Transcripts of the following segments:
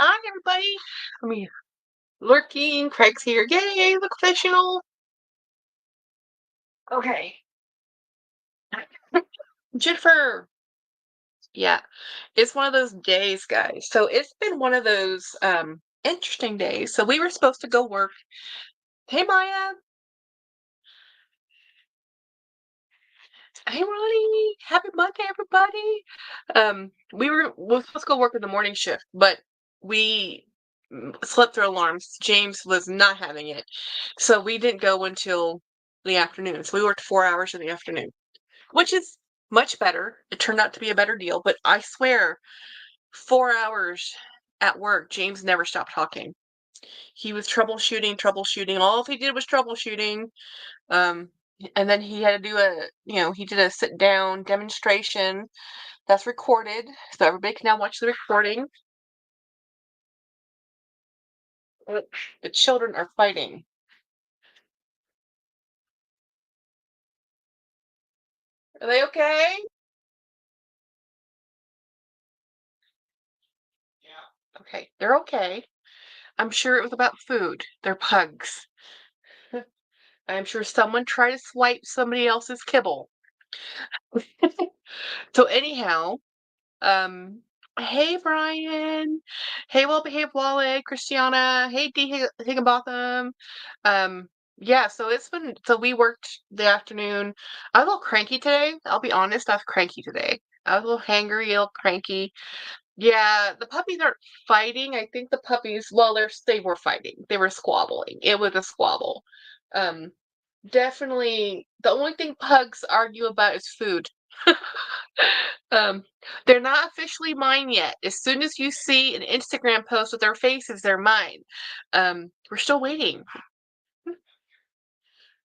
Hi, everybody. I mean, lurking. Craig's here. Yay, look professional. Okay. Jennifer. Yeah, it's one of those days, guys. So it's been one of those interesting days. So we were supposed to go work. Hey, Maya. Hey, Ronnie. Happy Monday, everybody. We were supposed to go work in the morning shift, but we slept through alarms. James was not having it. So we didn't go until the afternoon. So we worked 4 hours in the afternoon, which is much better. It turned out to be a better deal, but I swear, 4 hours at work, James never stopped talking. He was troubleshooting. All he did was troubleshooting. Um, and then he had to do he did a sit down demonstration that's recorded, so everybody can now watch the recording. The children are fighting. Are they okay? Yeah. Okay, they're okay. I'm sure it was about food. They're pugs. I'm sure someone tried to swipe somebody else's kibble. So anyhow, um, hey Brian, hey well behaved Wale, Christiana, hey D Higginbotham. Um, yeah, so we worked the afternoon. I was a little cranky today. I'll be honest, I was cranky today. I was a little hangry, a little cranky. Yeah, the puppies aren't fighting. I think the puppies, well, they were fighting. They were squabbling. It was a squabble. Um, Definitely, the only thing pugs argue about is food. Um, they're not officially mine yet. As soon as you see an Instagram post with their faces, they're mine. We're still waiting.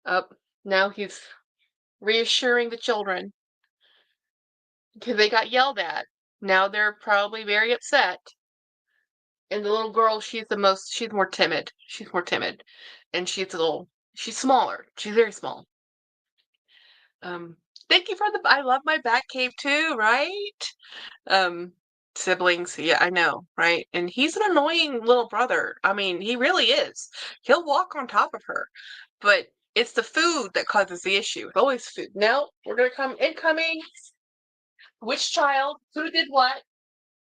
Up now he's reassuring the children because they got yelled at. Now they're probably very upset. And the little girl, she's more timid. She's more timid. And she's smaller. She's very small. Um, Thank you for I love my bat cave too, right? Um, Siblings, yeah, I know, right? And he's an annoying little brother. I mean, he really is. He'll walk on top of her, but it's the food that causes the issue. It's always food. No, we're gonna come incoming. Which child? Who did what?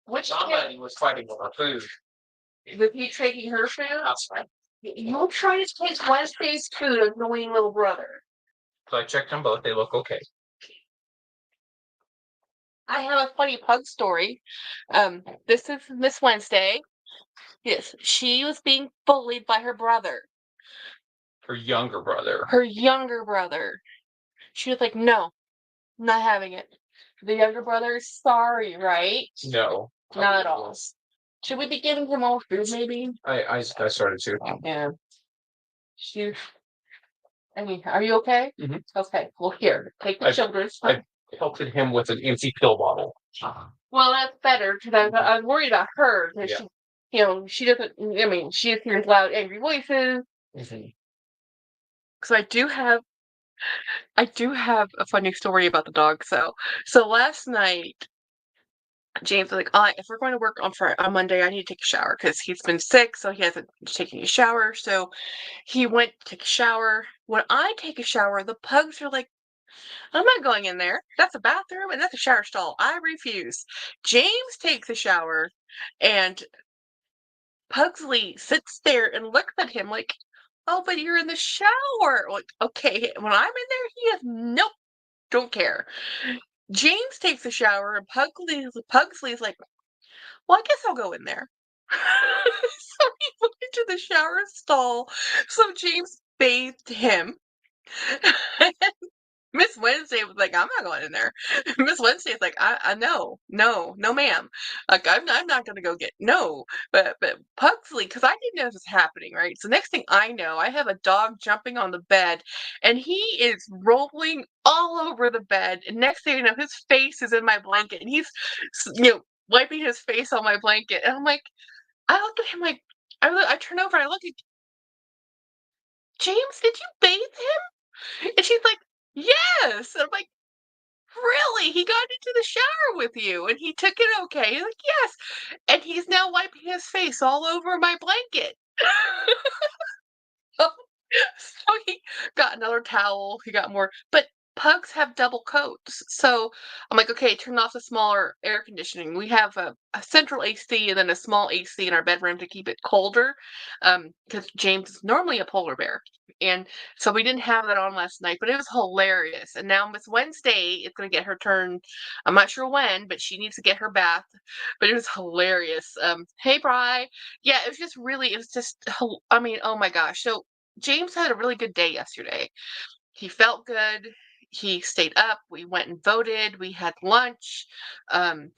Which Somebody was fighting over food. Was he taking her food? That's right. You'll try to take Wednesday's food, annoying little brother. So I checked them both. They look okay. I have a funny pug story. This is Miss Wednesday. Yes, she was being bullied by her brother. Her younger brother. Her younger brother. She was like, no, not having it. The younger brother is sorry, right? No. Not at all. Should we be giving him all food, maybe? I started to. Yeah. She, I mean, are you okay? Mm-hmm. Okay, well, here, take the children's. I pelted him with an empty pill bottle. Well, that's better, because I was worried about her, because she doesn't, I mean, she just hears loud, angry voices. Mm-hmm. So I do have a funny story about the dog. So last night, James was like, if we're going to work on Monday, I need to take a shower because he's been sick, so he hasn't taken a shower. So he went to take a shower. When I take a shower, the pugs are like, I'm not going in there. That's a bathroom and that's a shower stall. I refuse. James takes a shower, and Pugsley sits there and looks at him like, oh, but you're in the shower. Like, okay, when I'm in there, he has nope, don't care. James takes a shower, and Pugsley's like, well, I guess I'll go in there. So he went into the shower stall. So James bathed him. Miss Wednesday was like, I'm not going in there. Miss Wednesday is like, I no, no, ma'am. Like, I'm not gonna go get no. But Pugsley, because I didn't know this was happening, right? So next thing I know, I have a dog jumping on the bed, and he is rolling all over the bed. And next thing you know, his face is in my blanket, and he's wiping his face on my blanket. And I'm like, I look at him like, I turn over and I look at James. Did you bathe him? And she's like, yes. And I'm like, really? he got into the shower with you and he took it okay. He's like, yes. And he's now wiping his face all over my blanket. So he got another towel. He got more, but pugs have double coats. So I'm like, okay, turn off the smaller air conditioning. We have a central AC and then a small AC in our bedroom to keep it colder. Because James is normally a polar bear. And so we didn't have that on last night, but it was hilarious. And now Miss Wednesday is going to get her turn. I'm not sure when, but she needs to get her bath. But it was hilarious. Hey, Bri. Yeah, it was just really, it was just, I mean, oh my gosh. So James had a really good day yesterday. He felt good. He stayed up. We went and voted. We had lunch.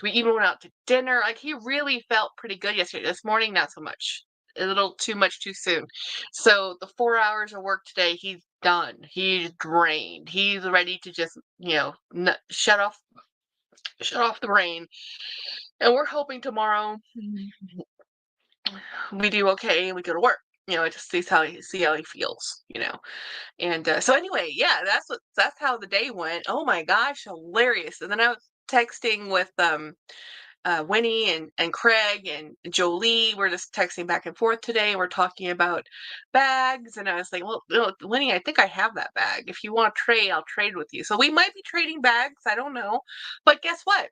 We even went out to dinner. Like he really felt pretty good yesterday. This morning, not so much. A little too much too soon. So the 4 hours of work today, he's done. He's drained. He's ready to just, shut off the brain. And we're hoping tomorrow we do okay and we go to work. It just see how he feels. And so anyway, yeah, that's how the day went. Oh my gosh, hilarious. And then I was texting with Winnie and Craig and Jolie. We're just texting back and forth today. We're talking about bags, and I was like, well, Winnie, I think I have that bag. If you want to trade, I'll trade with you. So we might be trading bags. I don't know, but guess what?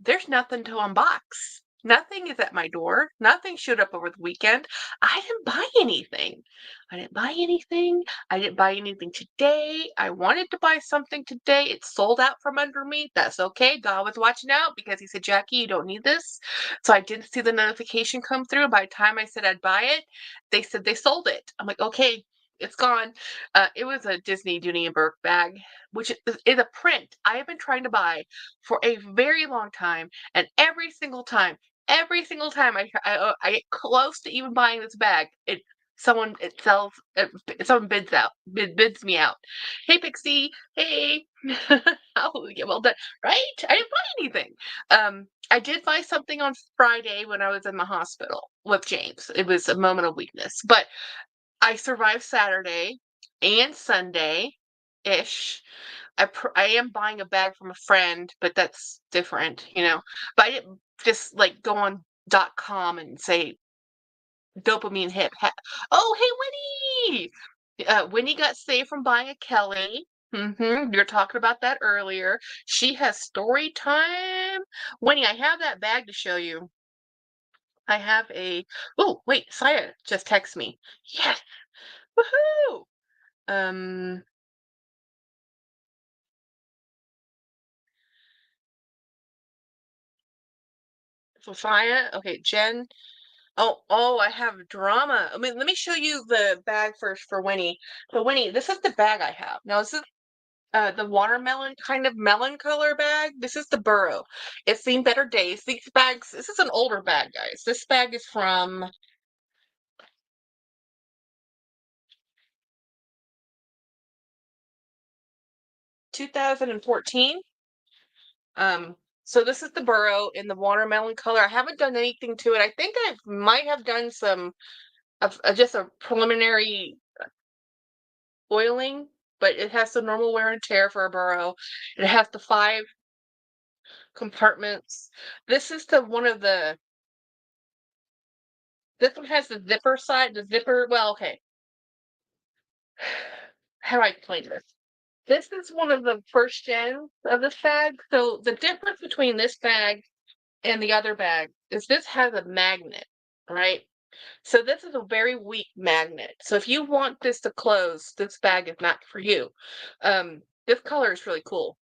There's nothing to unbox. Nothing is at my door. Nothing showed up over the weekend. I didn't buy anything. I didn't buy anything. I didn't buy anything today. I wanted to buy something today. It sold out from under me. That's okay. God was watching out because he said, Jackie, you don't need this. So I didn't see the notification come through. By the time I said I'd buy it, they said they sold it. I'm like, okay, it's gone. It was a Disney Dooney and Burke bag, which is a print I have been trying to buy for a very long time, and every single time I get close to even buying this bag, someone bids me out. Hey Pixie, hey, hallelujah, well done, right? I didn't buy anything. I did buy something on Friday when I was in the hospital with James. It was a moment of weakness, but I survived Saturday and Sunday-ish. I am buying a bag from a friend, but that's different. But I didn't just like go on .com and say dopamine hit. Oh, hey, Winnie! Winnie got saved from buying a Kelly. You were talking about that earlier. She has story time. Winnie, I have that bag to show you. I have oh, wait, Saya just texted me. Yes! Woohoo! Um, Sophia. Okay, Jen. Oh, I have drama. I mean, let me show you the bag first for Winnie. So Winnie, this is the bag I have. Now, this is the watermelon kind of melon color bag. This is the Burrow. It's seen better days. These bags, this is an older bag, guys. This bag is from 2014. So this is the Burrow in the watermelon color. I haven't done anything to it. I think I might have done some of just a preliminary oiling, but it has the normal wear and tear for a Burrow. It has the 5 compartments. This is this one has the zipper side, well, okay. How do I explain this? This is one of the first gens of this bag. So the difference between this bag and the other bag is this has a magnet, right? So this is a very weak magnet. So if you want this to close, this bag is not for you. This color is really cool.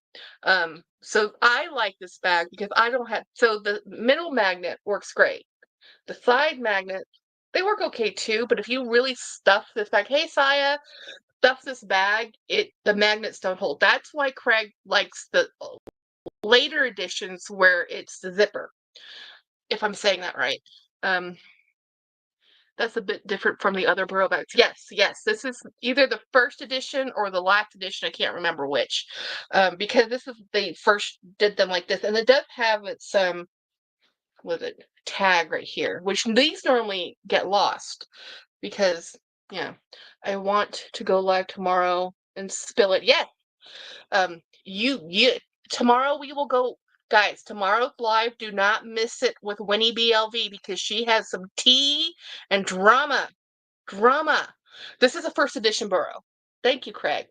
So I like this bag because I don't have, so the middle magnet works great. The side magnets, they work okay too, but if you really stuff this bag, hey Saya, stuff this bag, the magnets don't hold. That's why Craig likes the later editions where it's the zipper, if I'm saying that right. That's a bit different from the other Burrow bags. Yes. This is either the first edition or the last edition. I can't remember which. Because this is they first did them like this. And it does have its with it tag right here, which these normally get lost because I want to go live tomorrow and spill it. Yes. You tomorrow we will go, guys. Tomorrow's live. Do not miss it with Winnie BLV because she has some tea and drama. Drama. This is a first edition burrow. Thank you, Craig.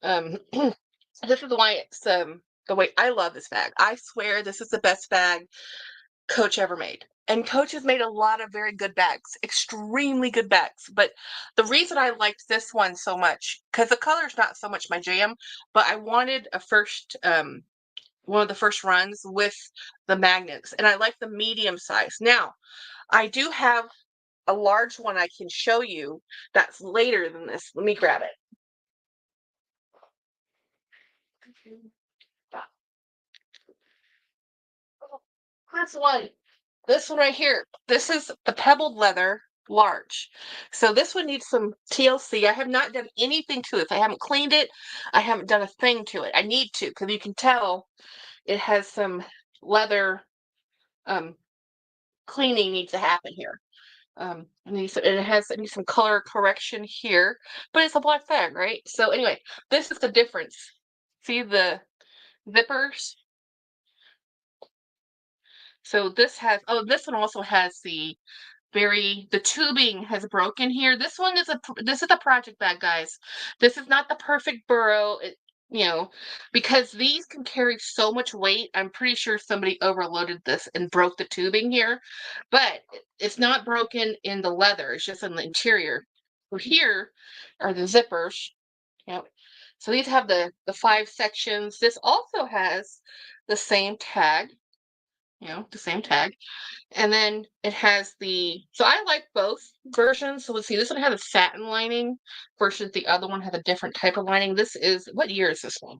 This is why it's the way I love this bag. I swear this is the best bag Coach ever made. And Coach has made a lot of very good bags, extremely good bags. But the reason I liked this one so much, because the color's not so much my jam, but I wanted a first, one of the first runs with the magnets, and I like the medium size. Now, I do have a large one I can show you that's later than this. Let me grab it. This one. This one right here. This is the pebbled leather large. So this one needs some TLC. I have not done anything to it. I haven't cleaned it. I haven't done a thing to it. I need to because you can tell it has some leather cleaning needs to happen here. It needs some color correction here, but it's a black bag, right? So anyway, this is the difference. See the zippers? So this has, oh, this one also has the tubing has broken here. This is a project bag, guys. This is not the perfect burrow. You know, because these can carry so much weight. I'm pretty sure somebody overloaded this and broke the tubing here, but it's not broken in the leather. It's just in the interior. So here are the zippers. Yep. So these have the 5 sections. This also has the same tag. The same tag. And then it has so I like both versions. So let's see, this one has a satin lining versus the other one has a different type of lining. What year is this one?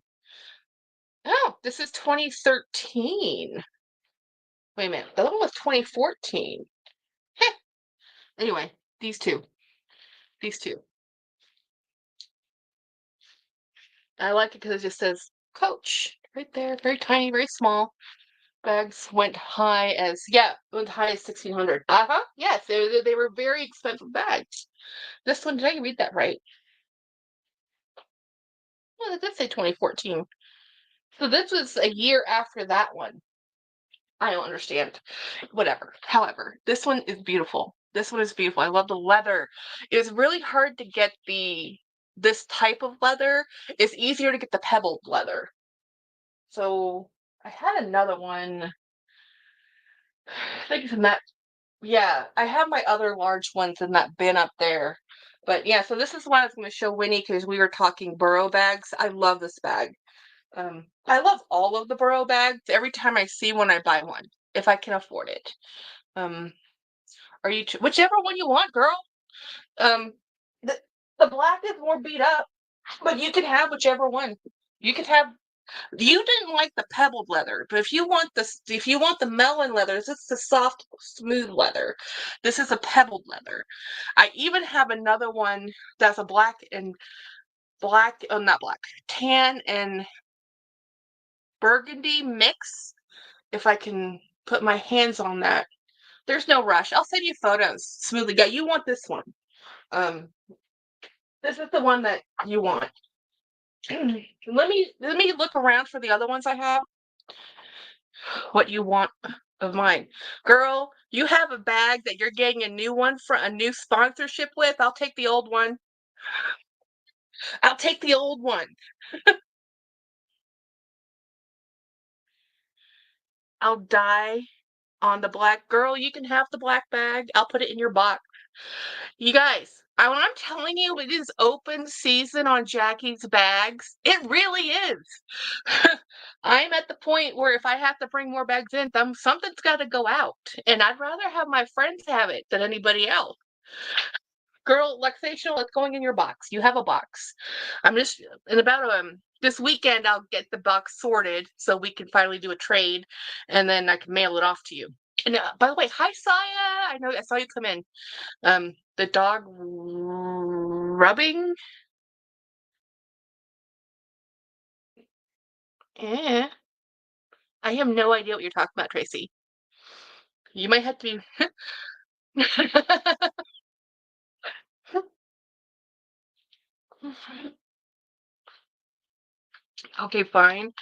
Oh, this is 2013. Wait a minute, the other one was 2014. Heh. Anyway, these two. I like it because it just says Coach right there, very tiny, very small. Bags went high as 1,600. Yes, they were very expensive bags. This one, did I read that right? Well, it did say 2014. So this was a year after that one. I don't understand. Whatever. However, this one is beautiful. This one is beautiful. I love the leather. It's really hard to get this type of leather. It's easier to get the pebbled leather. So I had another one. I think it's in that. Yeah, I have my other large ones in that bin up there. But yeah, so this is what I was going to show Winnie because we were talking burrow bags. I love this bag. I love all of the burrow bags. Every time I see one, I buy one if I can afford it. Um, whichever one you want, girl. Um, the the black is more beat up, but you can have whichever one. You can have. You didn't like the pebbled leather, but if you want the melon leather, this is the soft, smooth leather. This is a pebbled leather. I even have another one that's a not black, tan and burgundy mix. If I can put my hands on that. There's no rush. I'll send you photos smoothly. Yeah, you want this one. Um, this is the one that you want. let me look around for the other ones I have. What you want of mine, girl? You have a bag that you're getting a new sponsorship with. I'll take the old one. I'll take the old one. I'll die on the black. Girl, you can have the black bag. I'll put it in your box. You guys, when I'm telling you it is open season on Jackie's bags, it really is. I'm at the point where if I have to bring more bags in, something's got to go out. And I'd rather have my friends have it than anybody else. Girl, Luxation, it's going in your box. You have a box. I'm just, in about this weekend, I'll get the box sorted so we can finally do a trade and then I can mail it off to you. And by the way, hi, Saya. I saw you come in. The dog rubbing. Eh. I have no idea what you're talking about, Tracy. You might have to be. Okay, fine.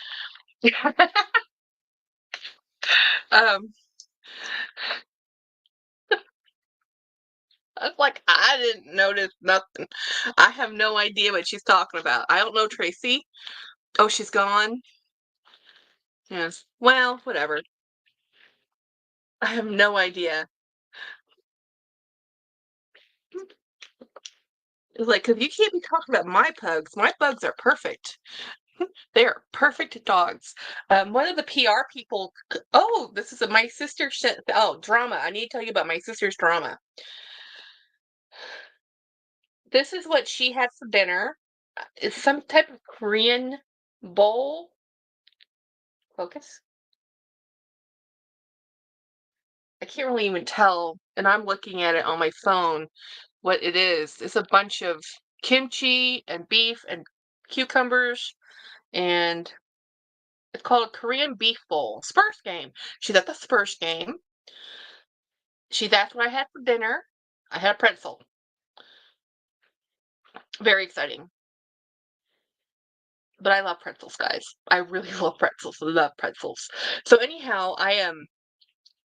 um, I was like, I didn't notice nothing. I have no idea what she's talking about. I don't know Tracy. Oh, she's gone. Yes. Well, whatever. I have no idea. It's like, because you can't be talking about my pugs. My pugs are perfect. They are perfect dogs. One of the PR people. Oh, this is my sister. Oh, drama. I need to tell you about my sister's drama. This is what she had for dinner. It's some type of Korean bowl. Focus. I can't really even tell, and I'm looking at it on my phone, what it is. It's a bunch of kimchi and beef and cucumbers, and it's called a Korean beef bowl. Spurs game. She's at the Spurs game. That's what I had for dinner. I had a pretzel. Very exciting. But I love pretzels, guys. I really love pretzels. I love pretzels. So anyhow,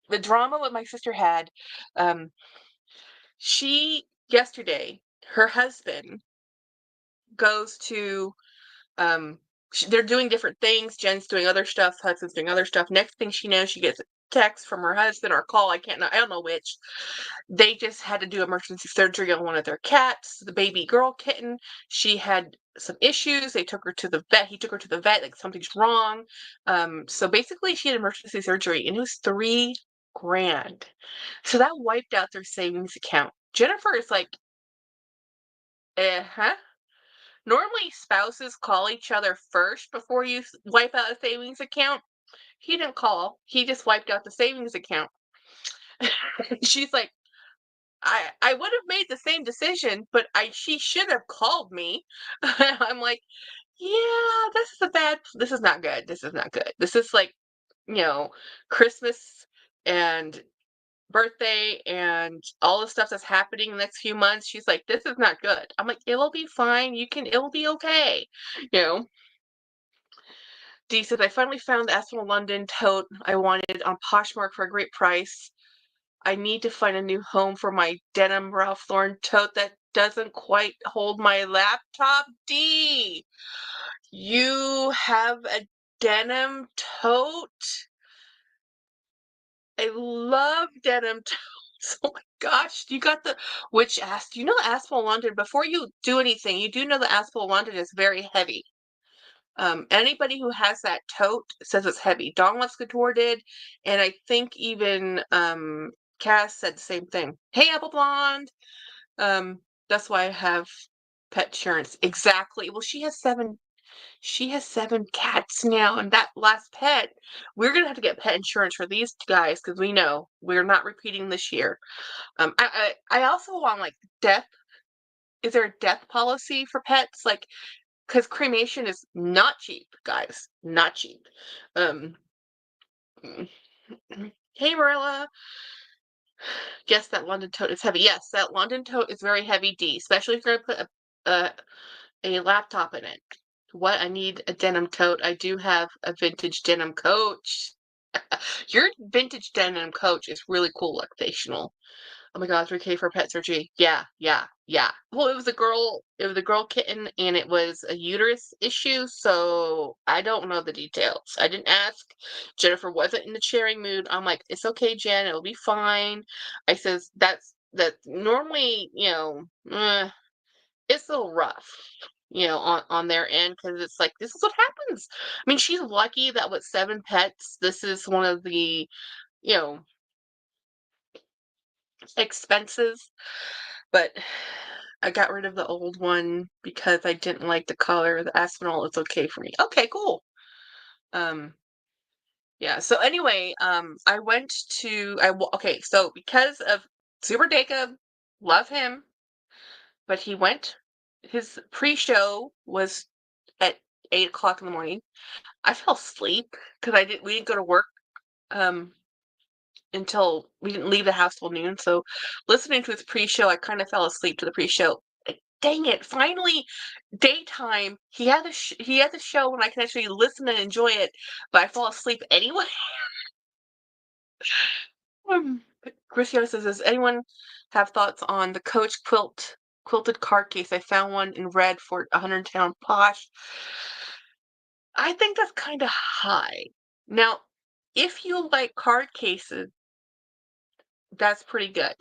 the drama what my sister had, um, she yesterday, her husband goes to they're doing different things. Jen's doing other stuff. Hudson's doing other stuff. Next thing she knows, she gets a text from her husband or a call. I don't know which. They just had to do emergency surgery on one of their cats, the baby girl kitten. She had some issues. They took her to the vet. He took her to the vet. Like something's wrong. So basically, she had emergency surgery, and it was $3,000. So that wiped out their savings account. Jennifer is like, huh? Normally, spouses call each other first before you wipe out a savings account. He didn't call. He just wiped out the savings account. She's like, I would have made the same decision, but she should have called me. I'm like, yeah, this is not good. This is not good. This is like, you know, Christmas and birthday and all the stuff that's happening in the next few months. She's like, this is not good. I'm like, it will be fine. It'll be okay. You know, Dee said, I finally found the Aspen London tote I wanted on Poshmark for a great price. I need to find a new home for my denim Ralph Lauren tote that doesn't quite hold my laptop. Dee, you have a denim tote? I love denim totes. Oh my gosh, you got do you know the Aspen London? Before you do anything, you do know the Aspen London is very heavy. Anybody who has that tote says it's heavy. Dawn What's Couture did, and I think even Cass said the same thing. Hey, Apple Blonde. Um, that's why I have pet insurance. Exactly. Well, she has seven. She has seven cats now, and that last pet, we're gonna have to get pet insurance for these guys because we know we're not repeating this year. I also want like death. Is there a death policy for pets? Like because cremation is not cheap, guys, not cheap. Um, hey Marilla, yes, that London tote is heavy. Yes, that London tote is very heavy, D, especially if you're gonna put a laptop in it. What? I need a denim tote. I do have a vintage denim coach. Your vintage denim coach is really cool, locational. Oh my God, 3K for pet surgery. Yeah, yeah, yeah. Well, it was a girl kitten and it was a uterus issue, so I don't know the details. I didn't ask. Jennifer wasn't in the sharing mood. I'm like, it's okay, Jen, it'll be fine. I says that normally, it's a little rough, on their end because it's like this is what happens. I mean, she's lucky that with seven pets, this is one of the, you know, expenses. But I got rid of the old one because I didn't like the color. The Aspinall is okay for me. Okay, cool. Um, yeah. So anyway, I went to okay. So because of Super Dacob, love him, but he went. His pre-show was at 8 o'clock in the morning. I fell asleep because we didn't go to work um until we didn't leave the house till noon. So listening to his pre-show, I kind of fell asleep to the pre-show. dang it! Finally, daytime. He had the show when I can actually listen and enjoy it, but I fall asleep anyway. Cristiano says, "Does anyone have thoughts on the Coach quilted card case? I found one in red for 110 on Posh. I think that's kind of high. Now, if you like card cases, that's pretty good.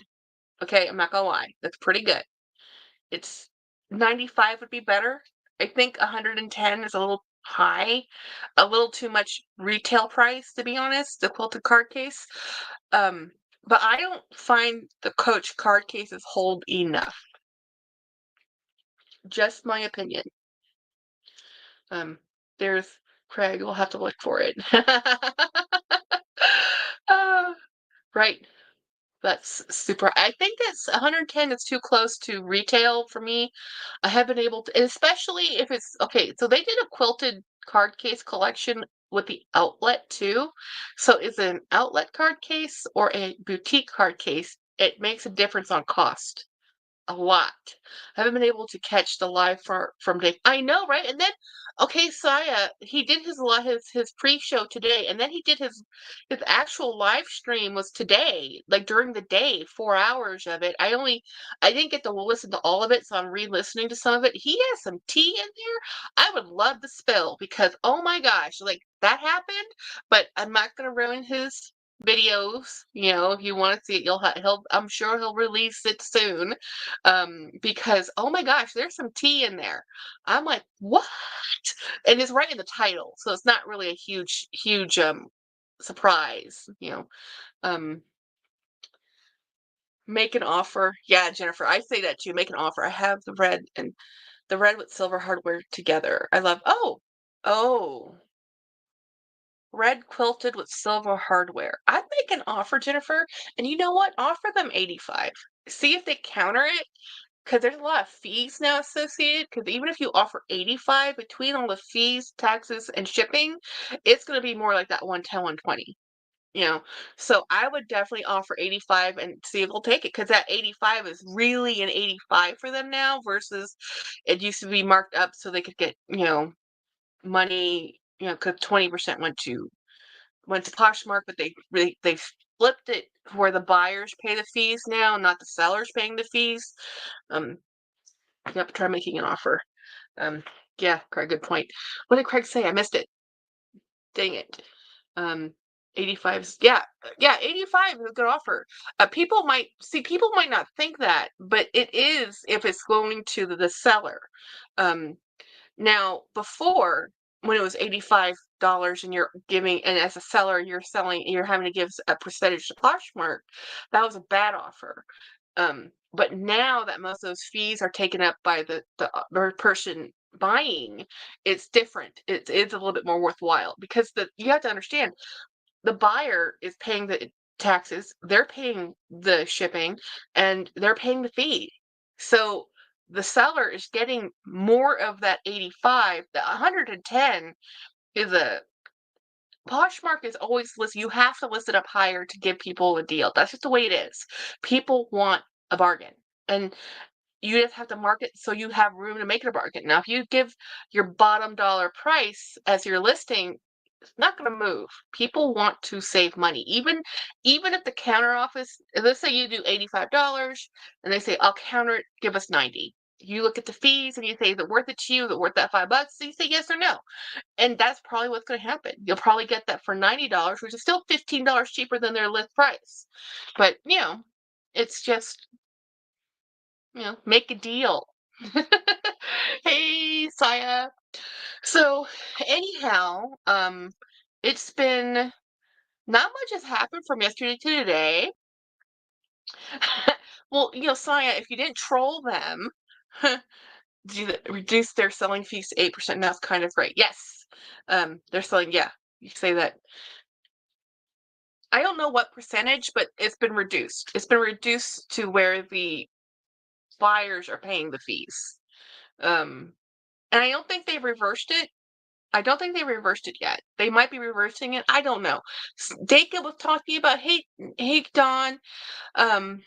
Okay, I'm not gonna lie, that's pretty good. It's 95 would be better. I think 110 is a little high, a little too much retail price, to be honest, the quilted card case. Um, but I don't find the Coach card cases hold enough. Just my opinion. Um, there's Craig. We'll have to look for it. uh, right. That's super. I think that's 110 is too close to retail for me. I have been able to, and especially if it's okay. So they did a quilted card case collection with the outlet too. So is it an outlet card case or a boutique card case? It makes a difference on cost. A lot. I haven't been able to catch the live from Dave. I know, right? And then, okay, Saya, he did his pre-show today, and then he did his actual live stream was today, like during the day, 4 hours of it. I didn't get to listen to all of it, so I'm re-listening to some of it. He has some tea in there. I would love to spill because oh my gosh, like that happened, but I'm not gonna ruin his videos. You know, if you want to see it, he'll I'm sure he'll release it soon. Because oh my gosh, there's some tea in there. I'm like, what? And it's right in the title, so it's not really a huge surprise, you know. Um, make an offer. Yeah, Jennifer, I say that too. Make an offer. I have the red with silver hardware together. I love oh, red quilted with silver hardware. I'd make an offer, Jennifer, and you know what? Offer them 85. See if they counter it. Because there's a lot of fees now associated. Because even if you offer 85 between all the fees, taxes, and shipping, it's going to be more like that 110, 120. You know, so I would definitely offer 85 and see if they'll take it. Because that 85 is really an 85 for them now versus it used to be marked up so they could get, money, because 20% went to Poshmark, but they flipped it where the buyers pay the fees now, not the sellers paying the fees. Um, Yep, try making an offer. Um, yeah, Craig, good point. What did Craig say? I missed it. Dang it. Um, 85's, yeah, 85 is a good offer. People might not think that, but it is if it's going to the seller. Um, Now, before, when it was $85 and as a seller, you're having to give a percentage to Poshmark, that was a bad offer. But now that most of those fees are taken up by the person buying, it's different. It's a little bit more worthwhile because you have to understand the buyer is paying the taxes, they're paying the shipping, and they're paying the fee. So the seller is getting more of that 85. The 110 is a Poshmark is always you have to list it up higher to give people a deal. That's just the way it is. People want a bargain. And you just have to market so you have room to make it a bargain. Now, if you give your bottom dollar price as your listing, it's not going to move. People want to save money. Even if the counter office, let's say you do $85 and they say, I'll counter it, give us 90. You look at the fees and you say, is it worth it to you? Is it worth that $5? So you say yes or no. And that's probably what's going to happen. You'll probably get that for $90, which is still $15 cheaper than their list price. But, it's just, make a deal. Hey, Saya. So, anyhow, it's been not much has happened from yesterday to today. Well, Saya, if you didn't troll them, reduce their selling fees to 8%. That's kind of great. Yes. They're selling, yeah, you say that. I don't know what percentage, but it's been reduced. It's been reduced to where the buyers are paying the fees. And I don't think they've reversed it. I don't think they reversed it yet. They might be reversing it. I don't know. Dacob was talking about, hey, Don. Um,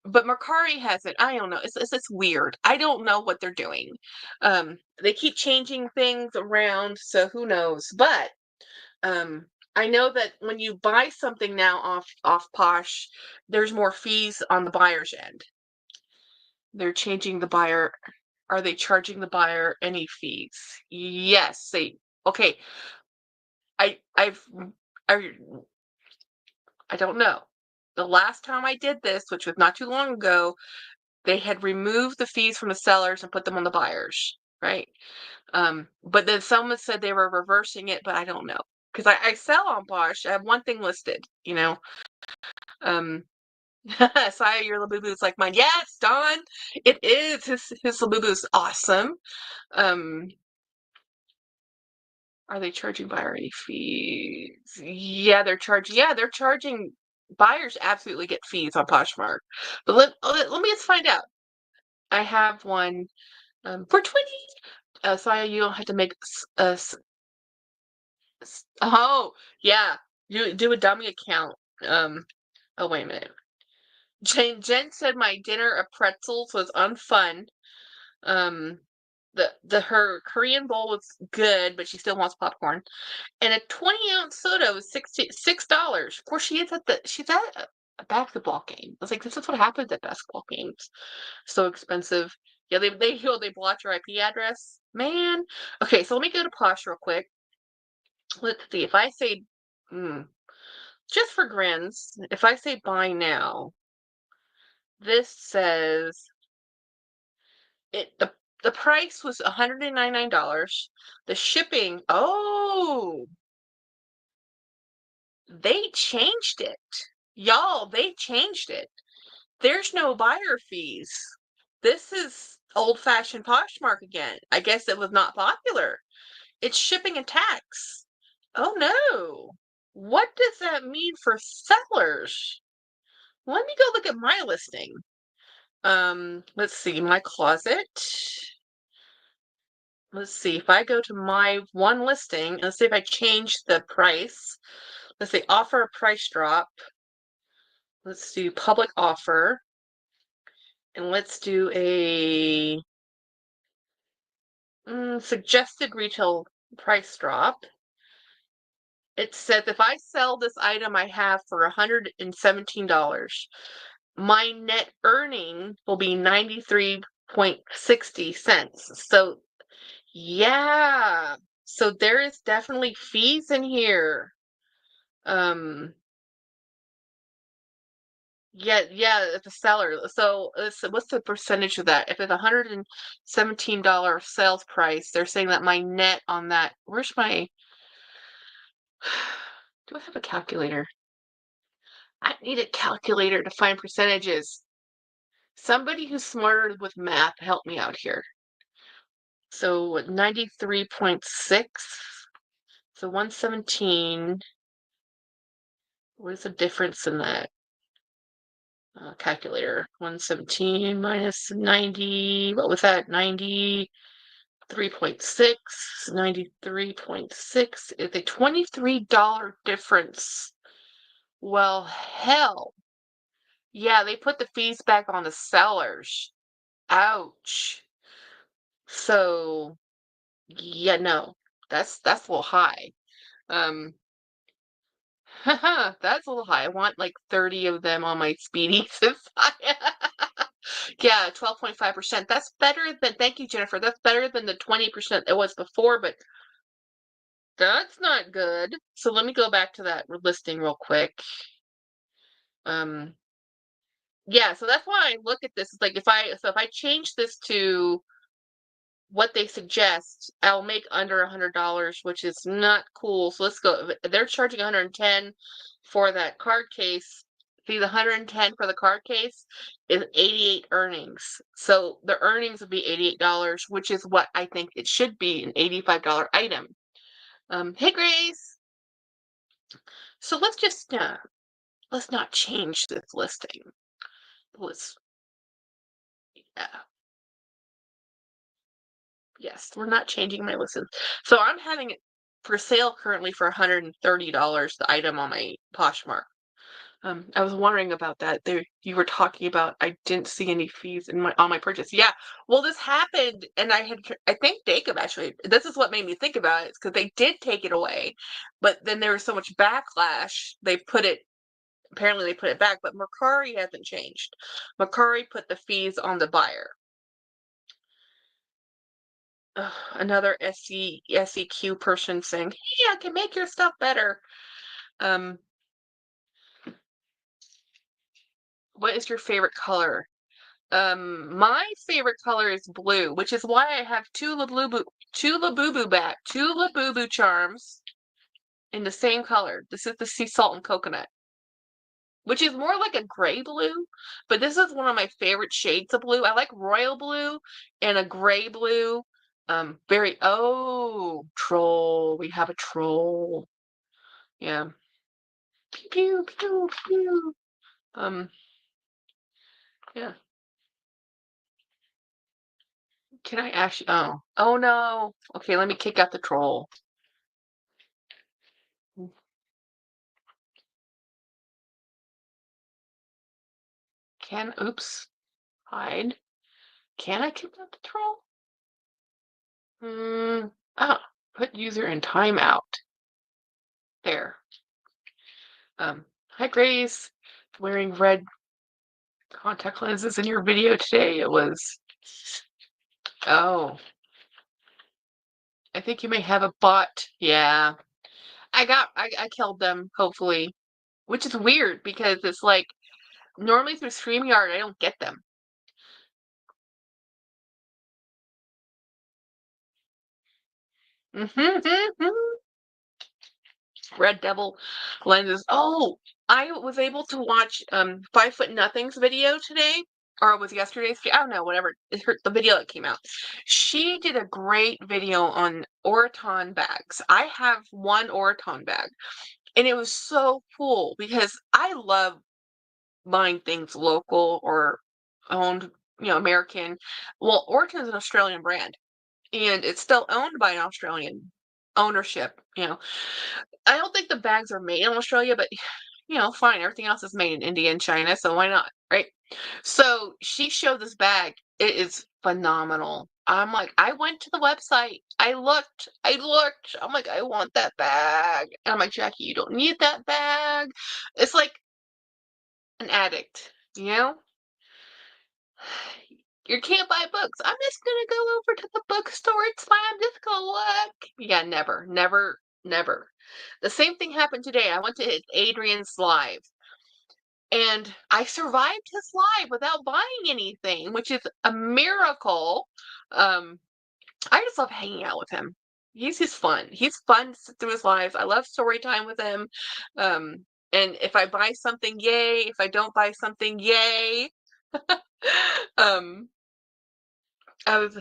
but Mercari has it. I don't know. It's weird. I don't know what they're doing. They keep changing things around, so who knows? But um, I know that when you buy something now off Posh, there's more fees on the buyer's end. They're changing the buyer. Are they charging the buyer any fees? Yes. Okay. I I've I I don't know. The last time I did this, which was not too long ago, they had removed the fees from the sellers and put them on the buyers, right? But then someone said they were reversing it, but I don't know because I sell on Posh. I have one thing listed, you know. Um, Saya, your Labubu's like mine. Yes, Don, it is. His Labubu's awesome. Um, are they charging buyer any fees? Yeah, they're charging. Yeah, they're charging. Buyers absolutely get fees on Poshmark. But let me just find out. I have one for 20. Saya, you don't have to make oh, yeah. You do a dummy account. Oh, wait a minute. Jen said my dinner of pretzels was unfun. Um, her Korean bowl was good, but she still wants popcorn. And a 20-ounce soda was $66. Of course, she's at a basketball game. I was like, this is what happens at basketball games. So expensive. Yeah, they blocked your IP address. Man. Okay, so let me go to Posh real quick. Let's see. If I say, just for grins, if I say buy now, this says the price was $199. The shipping, oh, they changed it. Y'all, they changed it. There's no buyer fees. This is old-fashioned Poshmark again. I guess it was not popular. It's shipping and tax. Oh no. What does that mean for sellers? Let me go look at my listing. Let's see, my closet. Let's see, if I go to my one listing, let's see if I change the price. Let's say offer a price drop. Let's do public offer. And let's do a suggested retail price drop. It says if I sell this item I have for $117, my net earning will be 93.60 cents. So, yeah. So there is definitely fees in here. Yeah, it's a seller. So what's the percentage of that? If it's $117 sales price, they're saying that my net on that, where's my, do I have a calculator? I need a calculator to find percentages. Somebody who's smarter with math, help me out here. So 93.6. So 117. What is the difference in that? Calculator. 117 minus 90. What was that? 93.6. 93.6 is a $23 difference. Well, hell. Yeah, they put the fees back on the sellers. Ouch. So, yeah, no. That's a little high. That's a little high. I want like 30 of them on my speedies. Yeah, 12.5%. That's better than, thank you, Jennifer. That's better than the 20% it was before, but that's not good. So let me go back to that listing real quick. Yeah, so that's why I look at this. It's like if I change this to what they suggest, I'll make under $100, which is not cool. So let's go. They're charging 110 for that card case. See, the 110 for the card case is 88 earnings. So the earnings would be $88, which is what I think it should be, an $85 item. Hey Grace. So let's not change this listing. Let's, yeah. Yes, we're not changing my listings. So I'm having it for sale currently for $130, the item on my Poshmark. I was wondering about that. There, you were talking about I didn't see any fees in my on my purchase. Yeah, well, this happened, and I think Dacob actually. This is what made me think about it, because they did take it away, but then there was so much backlash. They put it. Apparently, they put it back, but Mercari hasn't changed. Mercari put the fees on the buyer. Another SEQ person saying, "Hey, I can make your stuff better." Um, what is your favorite color? My favorite color is blue, which is why I have two Labubu charms in the same color. This is the sea salt and coconut, which is more like a gray blue, but this is one of my favorite shades of blue. I like royal blue and a gray blue. Troll. We have a troll. Yeah. Pew pew pew pew. Um, yeah. Can I actually? Oh no. Okay, let me kick out the troll. Oops, hide. Can I kick out the troll? Put user in timeout. There. Hi Grace. Wearing red contact lenses in your video today. It was. Oh, I think you may have a bot. Yeah. I killed them, hopefully. Which is weird because it's like normally through StreamYard I don't get them. Red Devil lenses. Oh, I was able to watch 5 Foot Nothing's video today, or it was yesterday's. I don't know, whatever. The video that came out. She did a great video on Oraton bags. I have one Oraton bag, and it was so cool because I love buying things local or owned, American. Well, Oraton is an Australian brand, and it's still owned by an Australian ownership. I don't think the bags are made in Australia, but fine. Everything else is made in India and China, so why not, right? So she showed this bag. It is phenomenal. I'm like, I went to the website. I looked. I'm like, I want that bag. And I'm like, Jackie, you don't need that bag. It's like an addict, you know? You can't buy books. I'm just gonna go over to the bookstore. It's fine. I'm just gonna look. Yeah, never, never, never. The same thing happened today. I went to Adrian's live, and I survived his live without buying anything, which is a miracle. Um, I just love hanging out with him. He's just fun. He's fun to sit through his lives. I love story time with him. And if I buy something, yay. If I don't buy something, yay. um, I was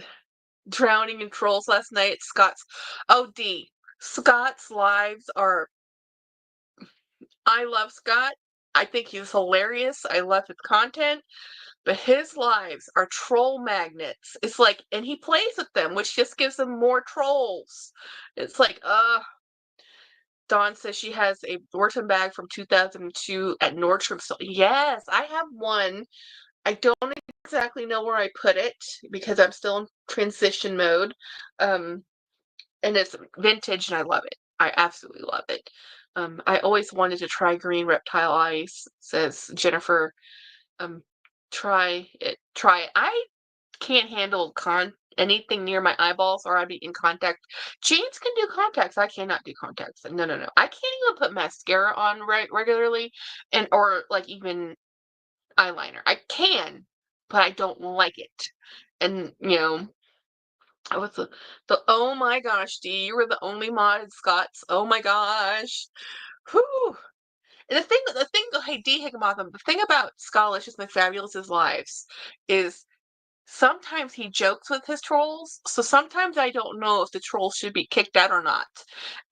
drowning in trolls last night. Scott's lives are. I love Scott. I think he's hilarious. I love his content, but his lives are troll magnets. It's like, and he plays with them, which just gives him more trolls. It's like, Dawn says she has a Orton bag from 2002 at Nordstrom. So yes, I have one. I don't exactly know where I put it because I'm still in transition mode. Um, and it's vintage and I love it. I absolutely love it. I always wanted to try green reptile ice, says Jennifer. Um, try it. I can't handle anything near my eyeballs or I'd be in contact. James can do contacts. I cannot do contacts. No, no, no. I can't even put mascara on regularly and or like even eyeliner. I can, but I don't like it. And what's oh my gosh, Dee, you were the only mod Scots. Oh my gosh. Whew. And the thing, hey, D. Higginbotham, the thing about Scottish My Fabulous's lives is sometimes he jokes with his trolls, so sometimes I don't know if the trolls should be kicked out or not.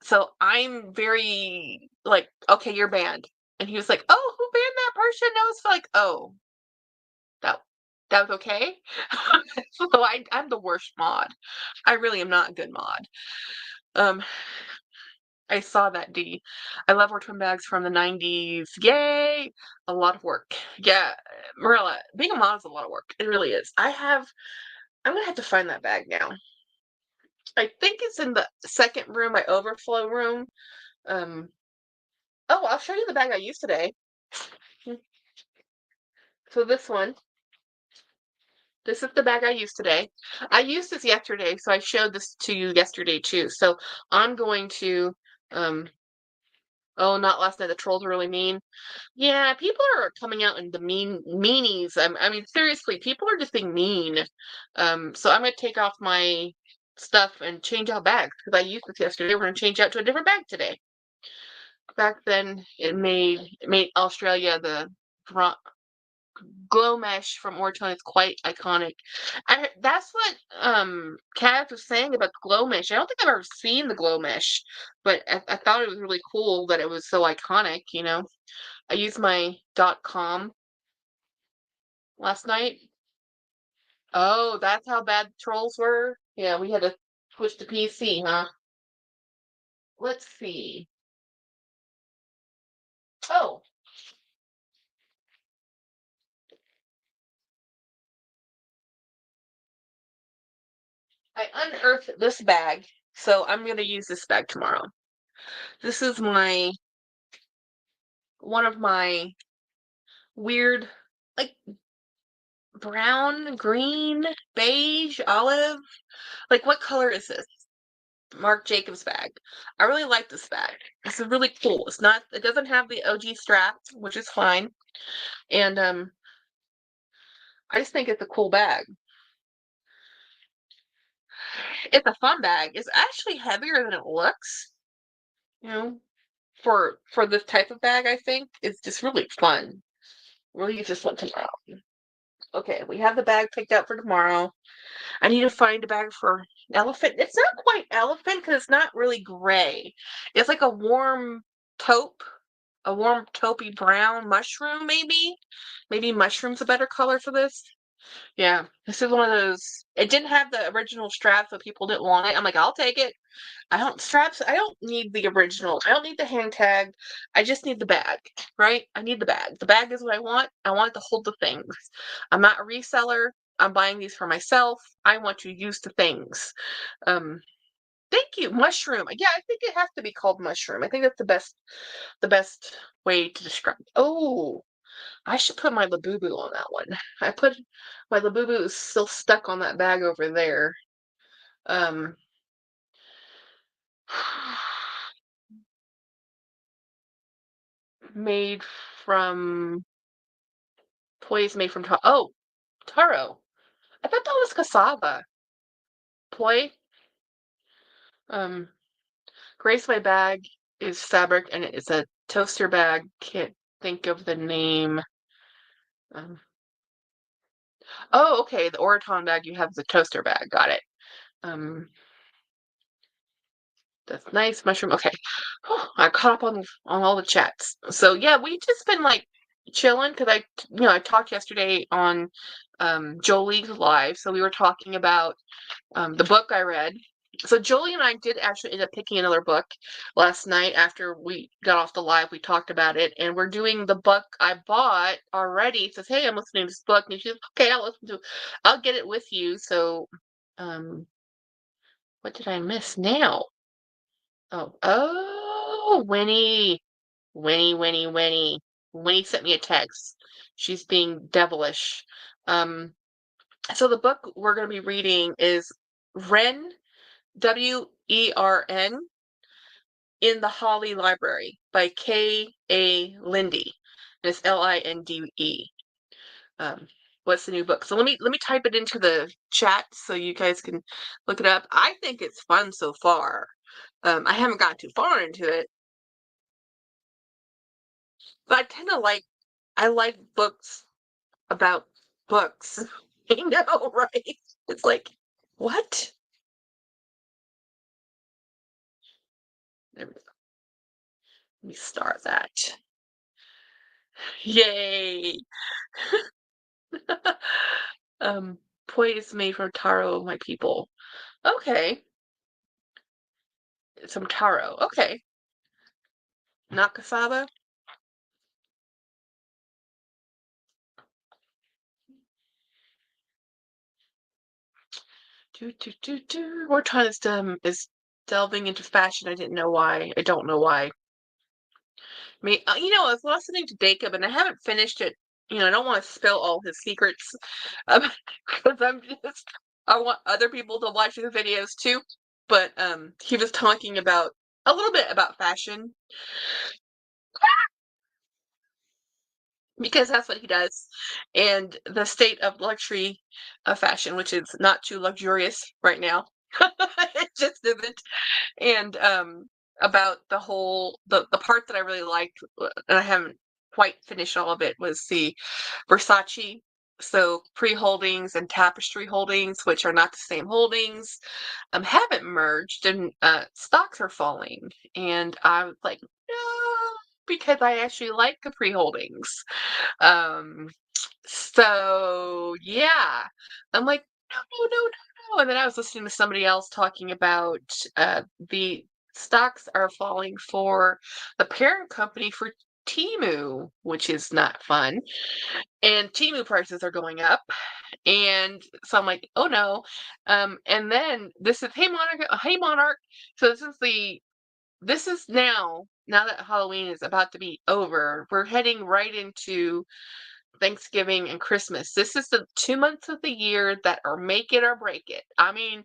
So I'm very like, okay, you're banned. And he was like, oh, who banned that person? And I was like, oh, that that was okay. So I'm the worst mod. I really am not a good mod. Um, I saw that, D. I love our twin bags from the 90s. Yay! A lot of work. Yeah, Marilla, being a mom is a lot of work. It really is. I'm gonna have to find that bag now. I think it's in the second room, my overflow room. Um, oh, I'll show you the bag I used today. So this is the bag I used today. I used this yesterday, so I showed this to you yesterday too. So I'm going to, um, oh, not last night. The trolls are really mean. Yeah, people are coming out in the meanies. I mean, seriously, people are just being mean. So I'm gonna take off my stuff and change out bags because I used this yesterday. We're gonna change out to a different bag today. Back then, it made Australia the glow mesh from Orton is quite iconic. That's what Kaz was saying about the glow mesh. I don't think I've ever seen the glow mesh, but I thought it was really cool that it was so iconic. I used my .com last night. Oh, that's how bad the trolls were. Yeah, we had to switch to PC, huh? Let's see. Oh, I unearthed this bag, so I'm gonna use this bag tomorrow. This is one of my weird, like brown, green, beige, olive. Like, what color is this? Marc Jacobs bag. I really like this bag. This is really cool. It doesn't have the OG strap, which is fine. And I just think it's a cool bag. It's a fun bag. It's actually heavier than it looks, you know, for this type of bag, I think. It's just really fun. Really just fun tomorrow. Okay, we have the bag picked out for tomorrow. I need to find a bag for elephant. It's not quite elephant because it's not really gray. It's like taupe, a warm taupey brown mushroom, maybe. Maybe mushroom's a better color for this. Yeah, this is one of those. It didn't have the original strap, so people didn't want it. I'm like, I'll take it. I don't need the original. I don't need the hang tag. I just need the bag, right? I need the bag. The bag is what I want. I want it to hold the things. I'm not a reseller. I'm buying these for myself. I want to use the things. Um, thank you. Mushroom. Yeah, I think it has to be called mushroom. I think that's the best way to describe it. Oh, I should put my Labubu on that one. I put my Labubu is still stuck on that bag over there. Um, made from Toys made from taro. I thought that was cassava. Poi. Um, Grace my bag is fabric and it's a toaster bag. Can't think of the name. Um, oh, okay. The Oraton bag you have is a toaster bag. Got it. Um, that's nice. Mushroom. Okay. I caught up on all the chats. So yeah, we just been like chilling because I talked yesterday on Jolie's live. So we were talking about the book I read. So Jolie and I did actually end up picking another book last night after we got off the live. We talked about it, and we're doing the book I bought already. It says, "Hey, I'm listening to this book," and she's okay. I'll get it with you. So, what did I miss now? Winnie, Winnie sent me a text. She's being devilish. Um, so the book we're going to be reading is Wren Wern in the Holly Library by K.A. Lindy. And it's Linde. Um, what's the new book? So let me type it into the chat so you guys can look it up. I think it's fun so far. I haven't gotten too far into it, but I like books about books. You know, right? It's like, what? There we go. Let me start that. Yay! um, Poi is made from taro, my people. Okay, some taro. Okay. Not cassava? More time is delving into fashion. I didn't know why. I don't know why. I was listening to Dacob, and I haven't finished it. I don't want to spill all his secrets, because I want other people to watch the videos too. But he was talking about a little bit about fashion because that's what he does, and the state of luxury of fashion, which is not too luxurious right now. It just isn't. And about the part that I really liked, and I haven't quite finished all of it, was the Versace. So pre-holdings and tapestry holdings, which are not the same holdings, haven't merged, and stocks are falling. And I was like, no, because I actually like the pre-holdings. Um, so yeah, I'm like, no, no, no, no, no. And then I was listening to somebody else talking about the stocks are falling for the parent company for Temu, which is not fun. And Temu prices are going up. And so I'm like, oh no. And then this is, hey Monarch, hey Monarch. So this is now that Halloween is about to be over, we're heading right into Thanksgiving and Christmas. This is the 2 months of the year that are make it or break it. I mean,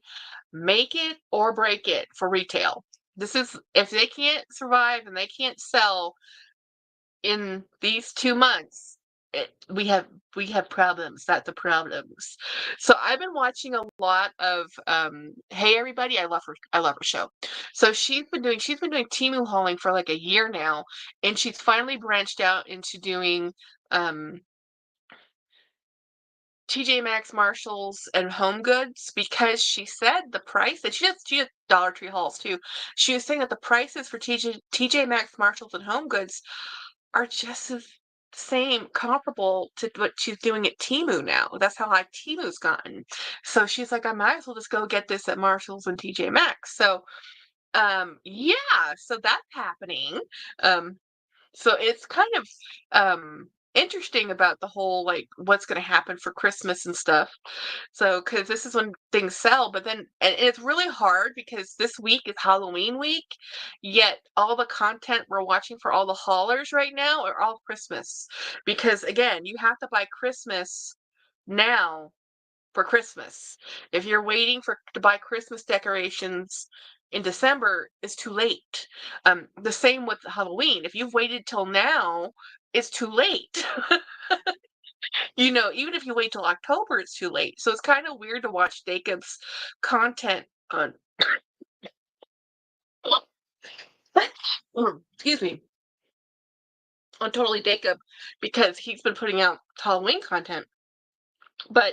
make it or break it for retail. This is, if they can't survive and they can't sell in these 2 months, we have problems. That's the problems. So I've been watching a lot of Hey Everybody. I love her show. So she's been doing Temu hauling for like a year now, and she's finally branched out into doing um TJ Maxx, Marshalls, and Home Goods, because she said the price, and she does Dollar Tree hauls too. She was saying that the prices for TJ Maxx, Marshalls, and Home Goods are just as same, comparable to what she's doing at Temu now. That's how high Temu's gotten. So she's like, I might as well just go get this at Marshalls and TJ Maxx. So yeah, so that's happening. Um, so it's kind of interesting about the whole, like, what's going to happen for Christmas and stuff. So, because this is when things sell, but then, and it's really hard because this week is Halloween week, yet all the content we're watching for all the haulers right now are all Christmas. Because again, you have to buy Christmas now for Christmas. If you're waiting to buy Christmas decorations in December, it's too late. The same with Halloween. If you've waited till now, it's too late. Even if you wait till October, it's too late. So it's kind of weird to watch Jacob's content on excuse me, on Totally Jacob, because he's been putting out Halloween content. But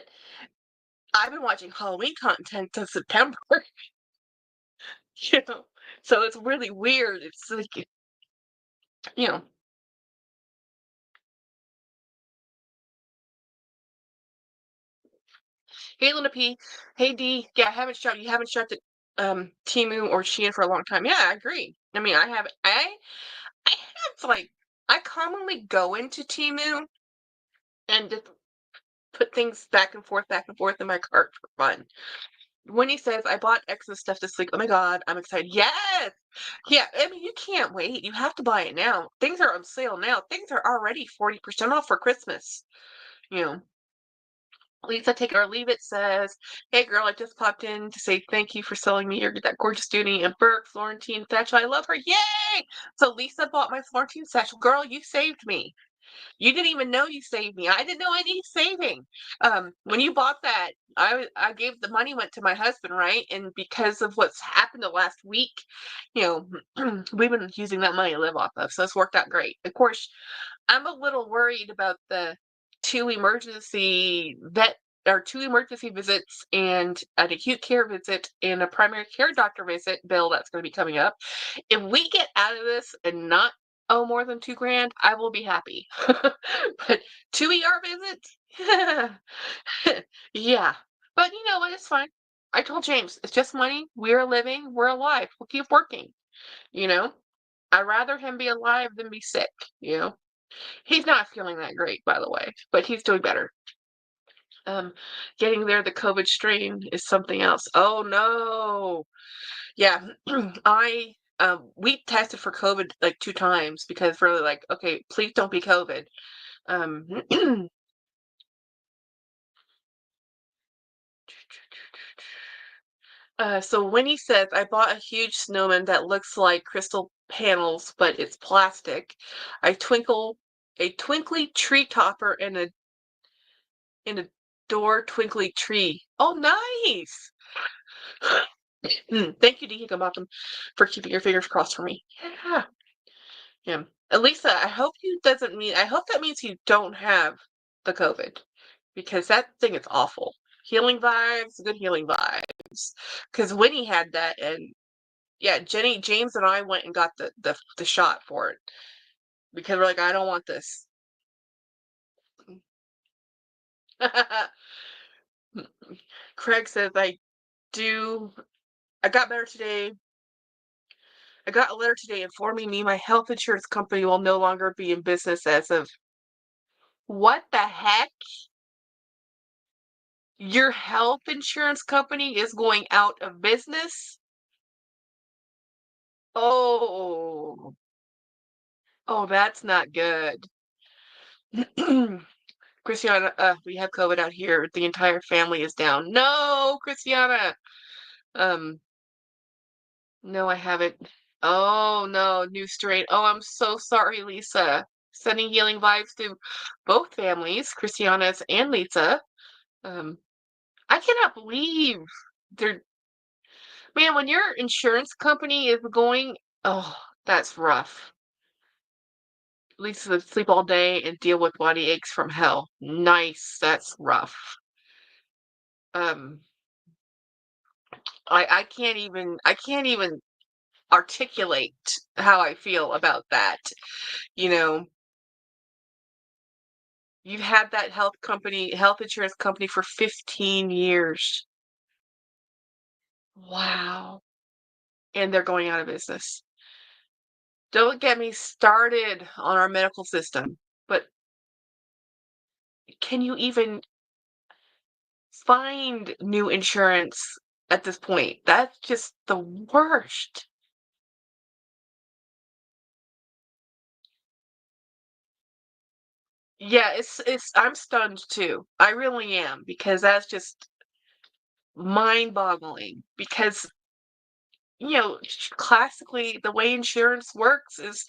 I've been watching Halloween content since September. you know. So it's really weird. It's like, you know, hey Luna P, hey D, yeah, you haven't shopped at Timu or Shein for a long time. Yeah, I agree. I mean, I have like, I commonly go into Timu and just put things back and forth in my cart for fun. When he says I bought X's stuff this week, oh my god, I'm excited. Yes, yeah. I mean, you can't wait. You have to buy it now. Things are on sale now. Things are already 40% off for Christmas. You know. Lisa, take it or leave it, says, hey girl, I just popped in to say thank you for selling me that gorgeous Dooney and Burke Florentine satchel. I love her. Yay! So Lisa bought my Florentine satchel. Girl, you saved me. You didn't even know you saved me. I didn't know I needed saving. When you bought that, I gave the money went to my husband, right? And because of what's happened the last week, we've been using that money to live off of. So it's worked out great. Of course, I'm a little worried about the two emergency vet or two emergency visits and an acute care visit and a primary care doctor visit bill that's going to be coming up. If we get out of this and not owe more than 2 grand, I will be happy. But two ER visits? Yeah. But you know what? It's fine. I told James, it's just money. We're living. We're alive. We'll keep working, you know? I'd rather him be alive than be sick, you know? He's not feeling that great, by the way, but he's doing better. Um, Getting there, the COVID strain is something else. Oh no. Yeah. We tested for COVID like 2 times because we're like, okay, please don't be COVID. Um, so Winnie says, I bought a huge snowman that looks like crystal panels, but it's plastic. I twinkle a twinkly tree topper and a door twinkly tree. Oh, nice. Thank you, D. Higginbotham, for keeping your fingers crossed for me. Yeah. Yeah. Elisa, I hope that means you don't have the COVID because that thing is awful. Healing vibes, good healing vibes. Because Winnie had that, and yeah, James and I went and got the shot for it because we're like, I don't want this. Craig says, do, I got better today. I got a letter today informing me my health insurance company will no longer be in business as of what the heck? Your health insurance company is going out of business? Oh, oh, that's not good. Christiana, we have COVID out here. The entire family is down. No, Christiana. Um, no, I haven't. Oh, no, new strain. Oh, I'm so sorry, Lisa. Sending healing vibes to both families, Christiana's and Lisa. Um, I cannot believe they're, man, when your insurance company is going, oh, that's rough. Lisa would sleep all day and deal with body aches from hell. Nice, that's rough. Um, I can't even articulate how I feel about that. You know, you've had that health insurance company for 15 years. Wow. And they're going out of business. Don't get me started on our medical system, but can you even find new insurance at this point? That's just the worst. Yeah, it's I'm stunned too. I really am because that's just mind-boggling because classically, the way insurance works is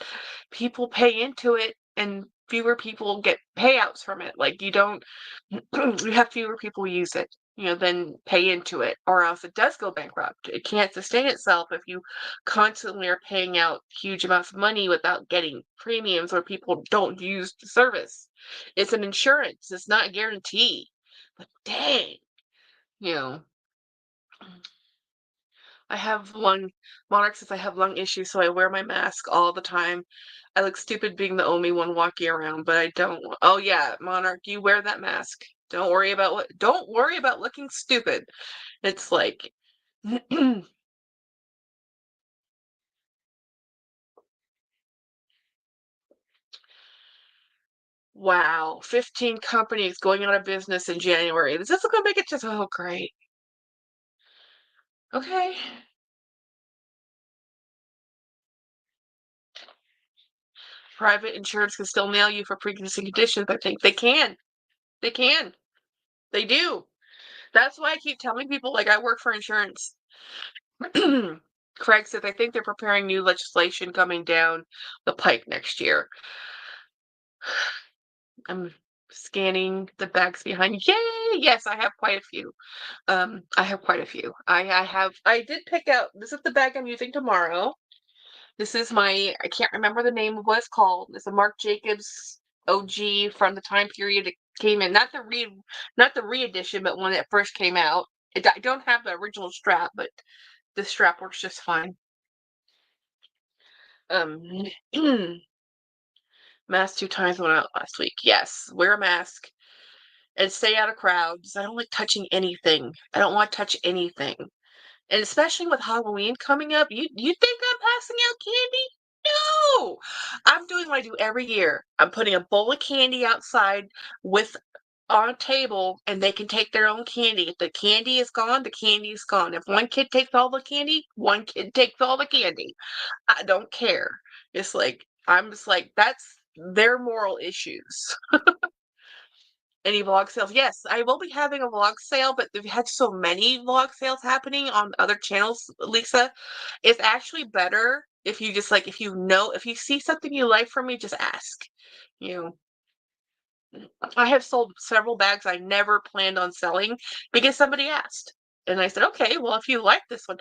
people pay into it and fewer people get payouts from it. Like you don't, you have fewer people use it, than pay into it, or else it does go bankrupt. It can't sustain itself if you constantly are paying out huge amounts of money without getting premiums or people don't use the service. It's an insurance, it's not a guarantee. But dang, you know. I have lung Monarch says I have lung issues, so I wear my mask all the time. I look stupid being the only one walking around, but I don't. Oh yeah, Monarch, you wear that mask. Don't worry about looking stupid. It's like wow, 15 companies going out of business in January. This is gonna make it just oh great. Okay. Private insurance can still nail you for pre-existing conditions. I think they can. They can. They do. That's why I keep telling people like I work for insurance. Craig says, I think they're preparing new legislation coming down the pike next year. I'm scanning the bags behind. Yay! Yes, I have quite a few. I have quite a few. I did pick out, this is the bag I'm using tomorrow. This is I can't remember the name of what it's called. It's a Marc Jacobs OG from the time period it came in. Not the re-edition, but when it first came out. I don't have the original strap, but the strap works just fine. Um, Mask 2 times went out last week. Yes, wear a mask and stay out of crowds. I don't like touching anything. I don't want to touch anything. And especially with Halloween coming up, you think I'm passing out candy? what I do every year. I'm putting a bowl of candy outside with on a table, and they can take their own candy. If the candy is gone, the candy is gone. If one kid takes all the candy, one kid takes all the candy. I don't care. It's like I'm just like that's their moral issues. Any vlog sales? Yes, I will be having a vlog sale, but they've had so many vlog sales happening on other channels, Lisa. It's actually better if you just like, if you see something you like from me, just ask. You know, I have sold several bags I never planned on selling because somebody asked. And I said, okay, well, if you like this one,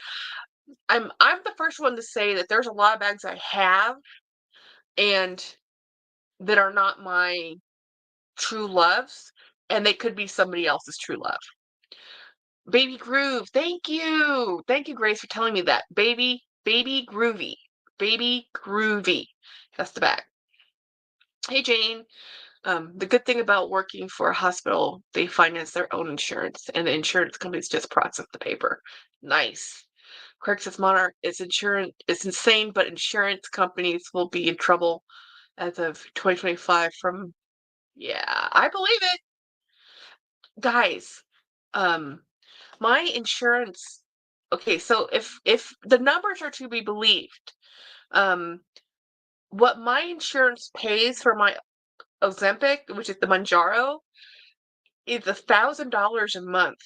I'm the first one to say that there's a lot of bags I have and that are not my true loves, and they could be somebody else's true love. Baby Groove, thank you. Thank you, Grace, for telling me that. Baby Groovy. Baby Groovy. That's the bag. Hey, Jane. The good thing about working for a hospital, they finance their own insurance, and the insurance companies just process the paper. Nice. Craig says, Monarch, it's insane, but insurance companies will be in trouble as of 2025 from, yeah, I believe it. Guys, my insurance, okay, so if the numbers are to be believed, um, what my insurance pays for my Ozempic, which is the Manjaro, is $1,000 a month.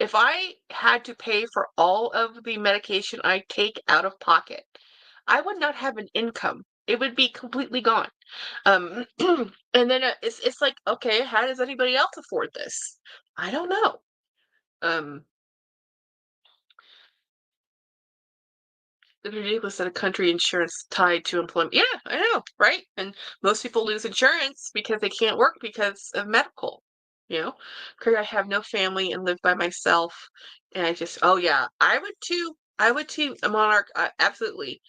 If I had to pay for all of the medication I take out of pocket, I would not have an income. It would be completely gone. And then it's like, okay, how does anybody else afford this? I don't know. It's ridiculous that a country insurance tied to employment. Yeah, I know, right? And most people lose insurance because they can't work because of medical. You know, because I have no family and live by myself, and I just, oh yeah, I would too. I would too, a Monarch, absolutely.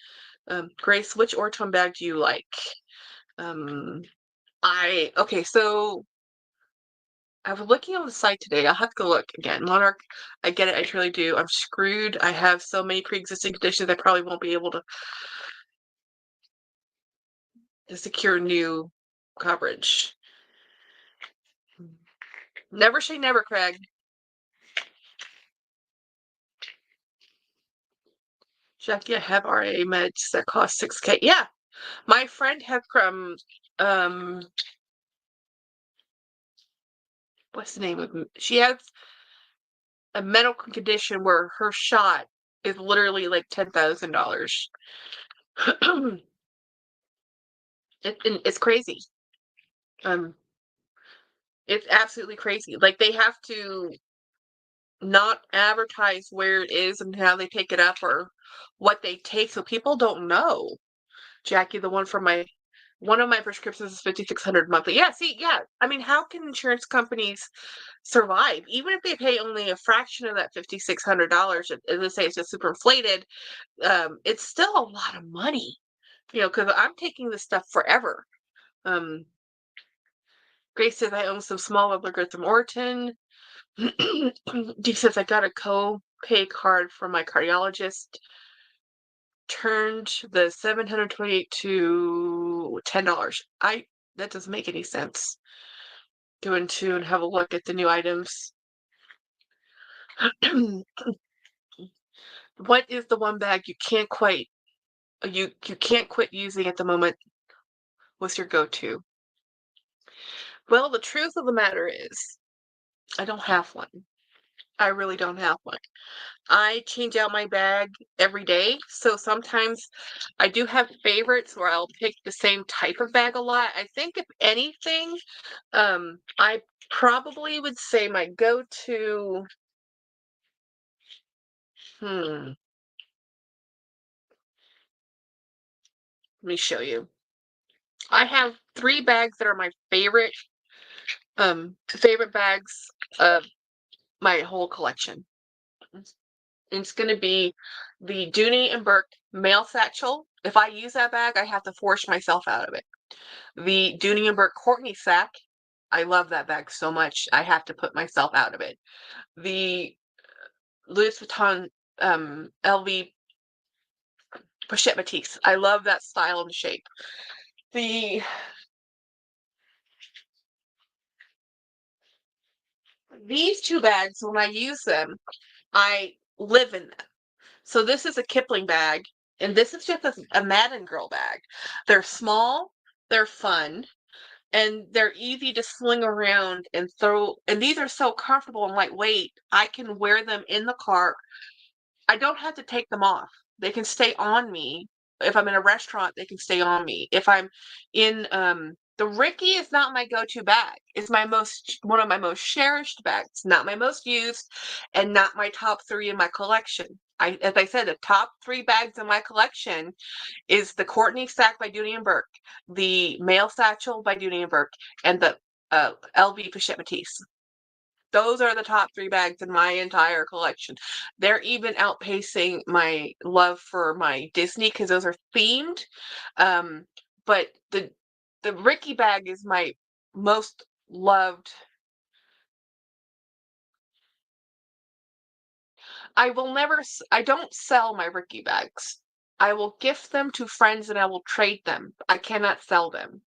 Grace, which Orton bag do you like? Um, okay, so I was looking on the site today. I'll have to go look again. Monarch, I get it. I truly do. I'm screwed. I have so many pre-existing conditions. I probably won't be able to secure new coverage. Never say never, Craig. Jackie, I have RA meds that cost $6K. Yeah, my friend had from what's the name of? She has a medical condition where her shot is literally like $10,000. It's crazy. Um, it's absolutely crazy. Like they have to not advertise where it is and how they pick it up or what they take, so people don't know. Jackie, the one of my prescriptions is 5,600 monthly. Yeah, see, yeah. I mean, how can insurance companies survive? Even if they pay only a fraction of that $5,600, and let's say it's just super inflated, it's still a lot of money. You know, because I'm taking this stuff forever. Um, Grace says I own some small obligors from Orton. Dee says I got a co-pay card from my cardiologist. Turned the 728 to $10. That doesn't make any sense. Go into and have a look at the new items. What is the one bag you can't quit using at the moment? What's your go-to? Well, the truth of the matter is, I don't have one. I really don't have one. I change out my bag every day, so sometimes I do have favorites where I'll pick the same type of bag a lot. I think if anything, I probably would say my go-to, let me show you. I have 3 bags that are my favorite bags of my whole collection. It's gonna be the Dooney and Burke mail satchel. If I use that bag, I have to force myself out of it. The Dooney and Burke Courtney sack. I love that bag so much. I have to put myself out of it. The Louis Vuitton LV Pochette Batik. I love that style and shape. These two bags, when I use them, I live in them. So this is a Kipling bag, and this is just a Madden Girl bag. They're small, they're fun, and they're easy to sling around and throw. And these are so comfortable and lightweight. I can wear them in the car. I don't have to take them off. They can stay on me. If I'm in a restaurant, they can stay on me. If I'm in the Ricky is not my go-to bag. It's one of my most cherished bags, not my most used, and not my top three in my collection. As I said, the top three bags in my collection is the Courtney sack by Dooney and Burke, the male satchel by Dooney and Burke, and the LV Pochette Matisse. Those are the top three bags in my entire collection. They're even outpacing my love for my Disney because those are themed. But the Ricky bag is my most loved. I don't sell my Ricky bags. I will gift them to friends and I will trade them. I cannot sell them.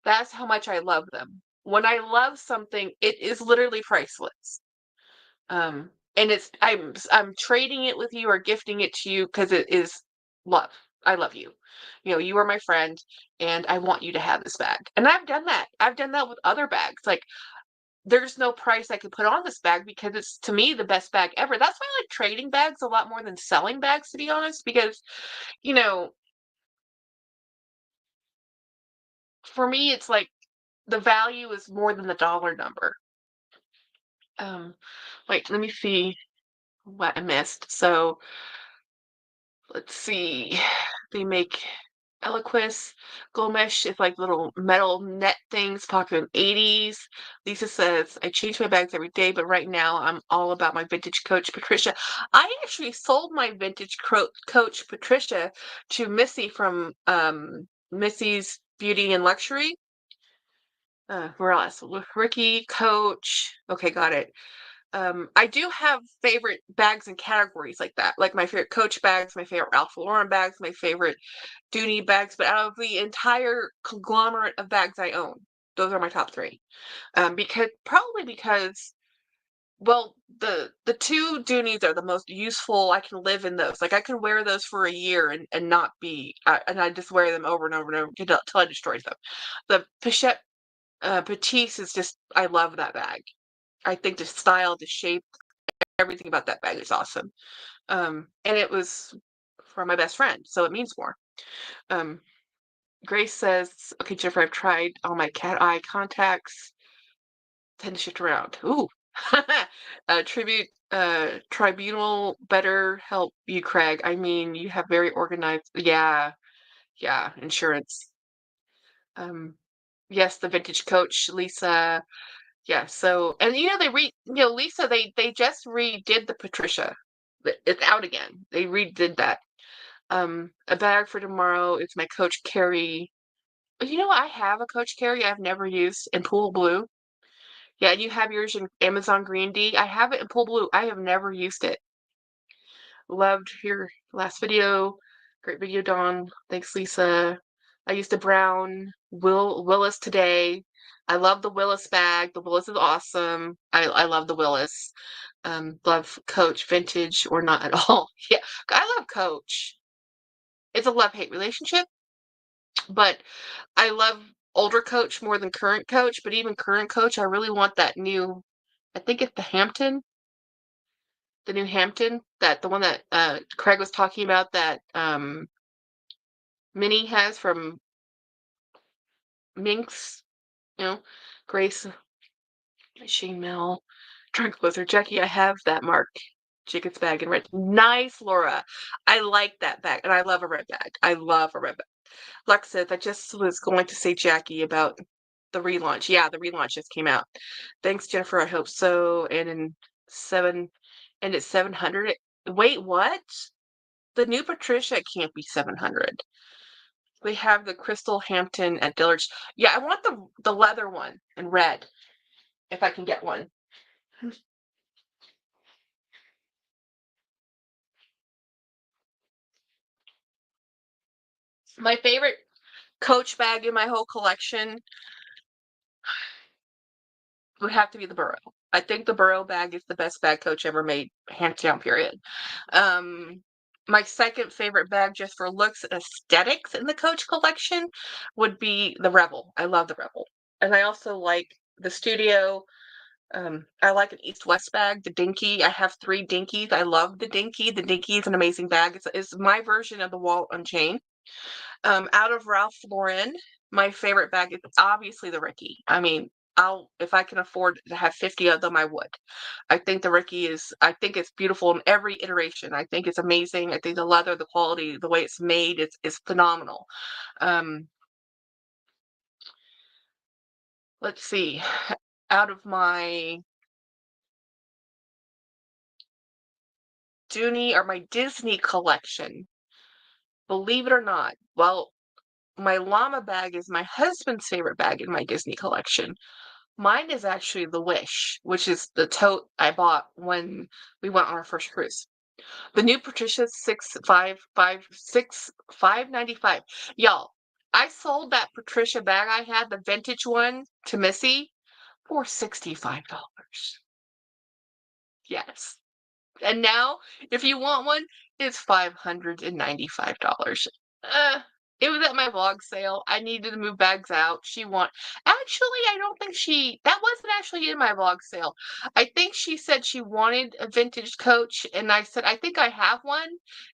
That's how much I love them. When I love something, it is literally priceless. And I'm trading it with you or gifting it to you because it is love. I love you. You are my friend and I want you to have this bag. And I've done that. I've done that with other bags. Like there's no price I could put on this bag because it's to me the best bag ever. That's why I like trading bags a lot more than selling bags, to be honest, because you know, for me it's like the value is more than the dollar number. Wait, let me see what I missed. So let's see. They make Eloquist, Gomesh is like little metal net things popular in the 80s. Lisa says, I change my bags every day, but right now I'm all about my vintage Coach Patricia. I actually sold my vintage Coach Patricia to Missy from Missy's Beauty and Luxury. Where else? Ricky, Coach. Okay, got it. I do have favorite bags and categories like that, like my favorite Coach bags, my favorite Ralph Lauren bags, my favorite Dooney bags. But out of the entire conglomerate of bags I own, those are my top three. Because well, the two Dooneys are the most useful. I can live in those. Like I can wear those for a year and not be, and I just wear them over and over and over until I destroy them. The Pochette Petite is just, I love that bag. I think the style, the shape, everything about that bag is awesome. And it was for my best friend, so it means more. Um, Grace says, okay, Jennifer, I've tried all my cat eye contacts, tend to shift around. Ooh. Tribute, tribunal better help you, Craig. I mean, you have very organized, yeah, insurance. Um, yes, the vintage coach, Lisa. Yeah, so and Lisa, they just redid the Patricia. It's out again. They redid that. A bag for tomorrow is my Coach Carey. I have a Coach Carey I've never used in Pool Blue. Yeah, and you have yours in Amazon Green D. I have it in Pool Blue. I have never used it. Loved your last video. Great video, Dawn. Thanks, Lisa. I used a brown Willis today. I love the Willis bag. The Willis is awesome. I love the Willis. Love Coach vintage or not at all. Yeah, I love Coach. It's a love-hate relationship, but I love older Coach more than current Coach. But even current Coach, I really want that new. I think it's the new Hampton, the one that Craig was talking about that Minnie has from Minx. Grace, Shane Mill, Drunk Blizzard, Jackie. I have that Marc Jacobs bag in red. Nice, Laura. I like that bag, and I love a red bag. I love a red bag. Lex says, I just was going to say, Jackie, about the relaunch. Yeah, the relaunch just came out. Thanks, Jennifer. I hope so. And it's 700. Wait, what? The new Patricia can't be 700. They have the Crystal Hampton at Dillard's. Yeah, I want the leather one in red, if I can get one. My favorite Coach bag in my whole collection would have to be the Burrow. I think the Burrow bag is the best bag Coach ever made, hands down, period. Um, my second favorite bag, just for looks and aesthetics in the Coach collection, would be the Rebel. I love the Rebel. And I also like the Studio. I like an East-West bag, the Dinky. I have 3 Dinkies. I love the Dinky. The Dinky is an amazing bag. It's my version of the Walt Unchained. Out of Ralph Lauren, my favorite bag is obviously the Ricky. I mean, if I can afford to have 50 of them, I would. I think it's beautiful in every iteration. I think it's amazing. I think the leather, the quality, the way it's made is phenomenal. Um, let's see. Out of my my Disney collection, believe it or not, well, my llama bag is my husband's favorite bag in my Disney collection. Mine is actually the Wish, which is the tote I bought when we went on our first cruise. The new Patricia's 595. Y'all, I sold that Patricia bag I had, the vintage one, to Missy for $65. Yes. And now, if you want one, it's $595. Uh, it was at my vlog sale. I needed to move bags out. Actually, I don't think that wasn't actually in my vlog sale. I think she said she wanted a vintage Coach, and I said, I think I have one,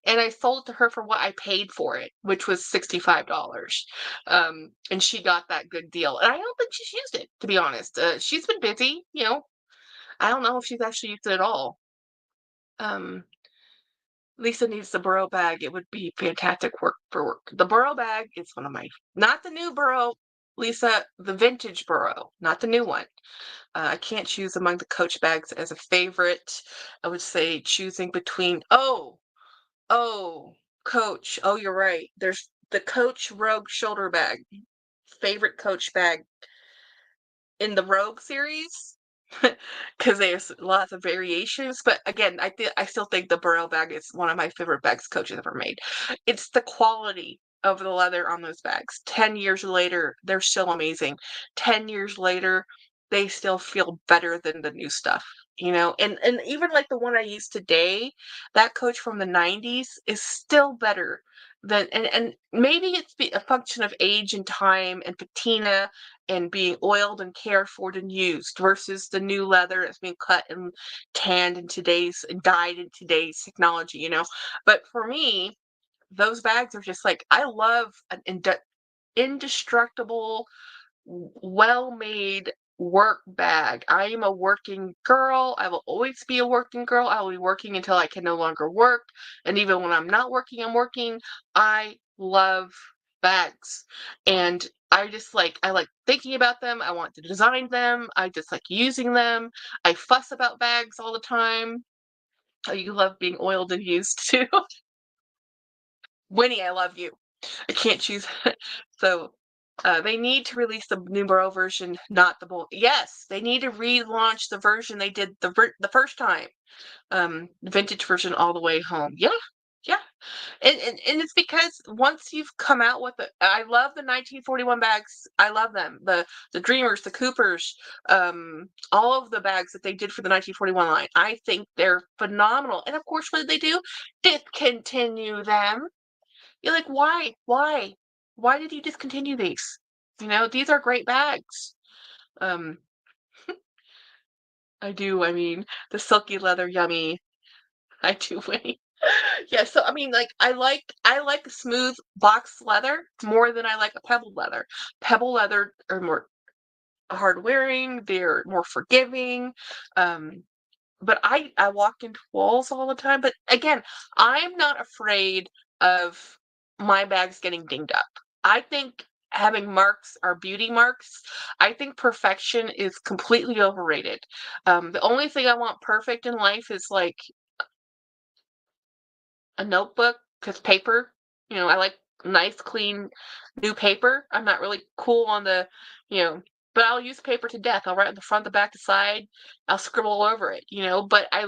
and I sold it to her for what I paid for it, which was $65. And she got that good deal. And I don't think she's used it, to be honest. She's been busy, I don't know if she's actually used it at all. Um, Lisa needs the Burrow bag. It would be fantastic work for work. The Burrow bag is one of not the new Burrow, Lisa, the vintage Burrow, not the new one. I can't choose among the Coach bags as a favorite. I would say choosing between, Coach. Oh, you're right. There's the Coach Rogue shoulder bag. Favorite Coach bag in the Rogue series. Because there's lots of variations. But again, I still think the Burrow bag is one of my favorite bags Coach has ever made. It's the quality of the leather on those bags. 10 years later, they're still amazing. 10 years later, they still feel better than the new stuff. And even like the one I use today, that Coach from the 90s is still better than and maybe it's a function of age and time and patina and being oiled and cared for and used versus the new leather that's being cut and tanned and dyed in today's technology. But for me, those bags are just like, I love an indestructible, well-made work bag. I am a working girl. I will always be a working girl. I will be working until I can no longer work. And even when I'm not working, I'm working. I love bags. And I like thinking about them. I want to design them. I just like using them. I fuss about bags all the time. Oh, you love being oiled and used too. Winnie, I love you. I can't choose. So they need to release the Numero version, not the bull. Yes, they need to relaunch the version they did the first time. The vintage version all the way home. Yeah, yeah. And it's because once you've come out with it, I love the 1941 bags. I love them. The Dreamers, the Coopers, all of the bags that they did for the 1941 line. I think they're phenomenal. And of course, what did they do? Discontinue them. You're like, why? Why? Why did you discontinue these? These are great bags. Um, I do. I mean, the silky leather, yummy. I do, Winnie. Yeah, so I mean, like, I like smooth box leather more than I like a pebbled leather. Pebble leather are more hard wearing. They're more forgiving. Um, but I walk into walls all the time. But again, I'm not afraid of my bags getting dinged up. I think having marks are beauty marks. I think perfection is completely overrated. The only thing I want perfect in life is like a notebook, because paper, I like nice, clean, new paper. I'm not really cool on you know, but I'll use paper to death. I'll write on the front, the back, the side. I'll scribble all over it. But I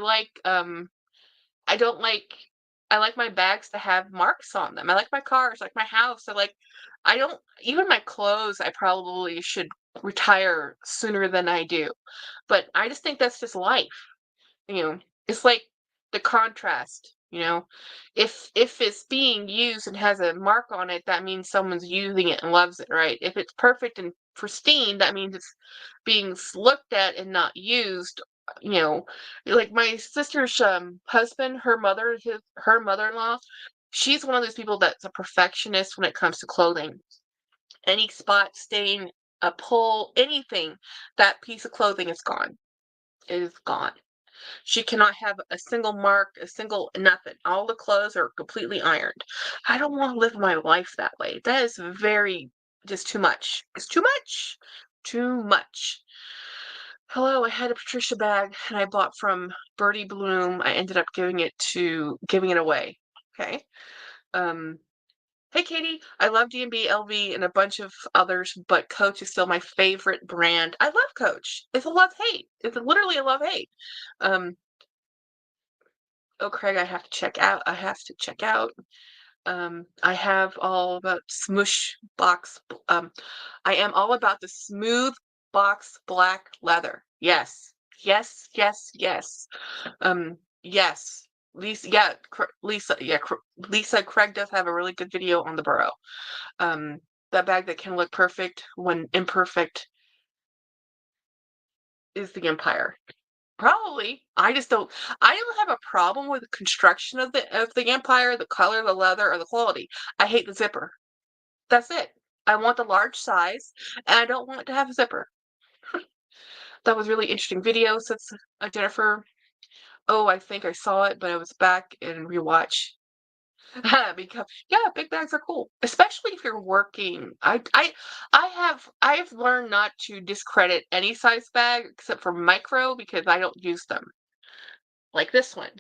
don't like I like my bags to have marks on them. I like my cars, like my house. I don't even my clothes, I probably should retire sooner than I do. But I just think that's just life. You know, it's like the contrast, you know. If it's being used and has a mark on it, that means someone's using it and loves it, right? If it's perfect and pristine, that means it's being looked at and not used. You know, like my sister's husband, her mother-in-law, she's one of those people that's a perfectionist when it comes to clothing. Any spot, stain, a pull, anything, that piece of clothing is gone. It is gone. She cannot have a single mark, a single nothing. All the clothes are completely ironed. I don't want to live my life that way. That is very, just too much. It's too much. Too much. Hello, I had a Patricia bag and I bought from Birdie Bloom. I ended up giving it away. Okay. Um, hey Katie, I love D&B, LV, and a bunch of others, but Coach is still my favorite brand. I love Coach. It's a love-hate. It's literally a love-hate. Um, oh, Craig, I have to check out. I have to check out. I have all about Smush box. I am all about the smooth box black leather. Yes, yes, yes, yes. Yes. Lisa, yeah, Lisa, yeah, Lisa. Craig does have a really good video on the burrow. Um, that bag that can look perfect when imperfect is the Empire. Probably. I don't have a problem with the construction of the Empire, the color, the leather, or the quality. I hate the zipper. That's it. I want the large size, and I don't want it to have a zipper. That was really interesting video since Jennifer. Oh, I think I saw it, but I was back and rewatch. Because yeah, big bags are cool, especially if you're working. I've learned not to discredit any size bag except for micro because I don't use them. Like this one.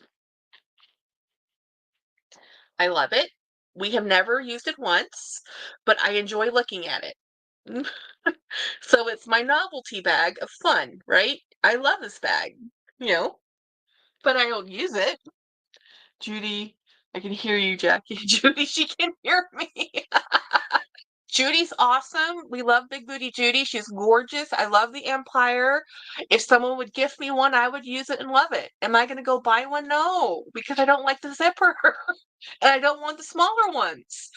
I love it. We have never used it once, but I enjoy looking at it. So it's my novelty bag of fun, right? I love this bag, you know, but I don't use it. Judy, I can hear you, Jackie. Judy, she can hear me. Judy's awesome. We love Big Booty Judy. She's gorgeous. I love the Empire. If someone would gift me one, I would use it and love it. Am I going to go buy one? No, because I don't like the zipper and I don't want the smaller ones.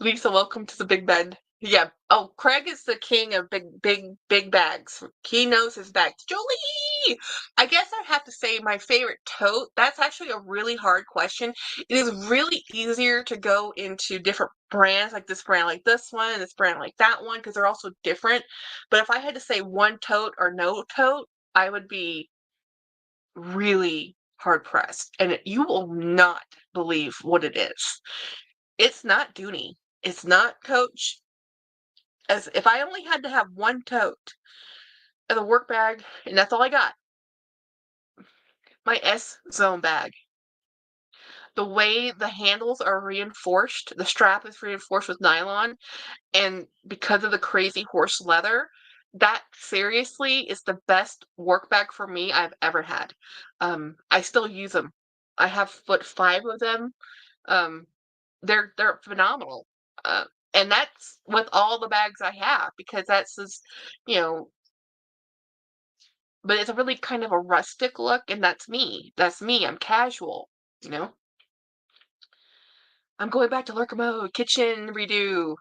Lisa, welcome to the big bed. Yeah. Oh, Craig is the king of big bags. He knows his bags. Jolie! I guess I have to say my favorite tote. That's actually a really hard question. It is really easier to go into different brands, like this brand like this one, and this brand like that one, because they're also different. But if I had to say one tote or no tote, I would be really hard pressed. And you will not believe what it is. It's not Dooney. It's not Coach. As if I only had to have one tote as a work bag, and that's all I got, my S Zone bag. The way the handles are reinforced, the strap is reinforced with nylon, and because of the crazy horse leather, that seriously is the best work bag for me I've ever had. I still use them. I have five of them. Um, they're phenomenal. Uh, and that's with all the bags I have because that's just, you know, but it's a really kind of a rustic look, and that's me. That's me. I'm casual, you know. I'm going back to lurker mode. Kitchen redo.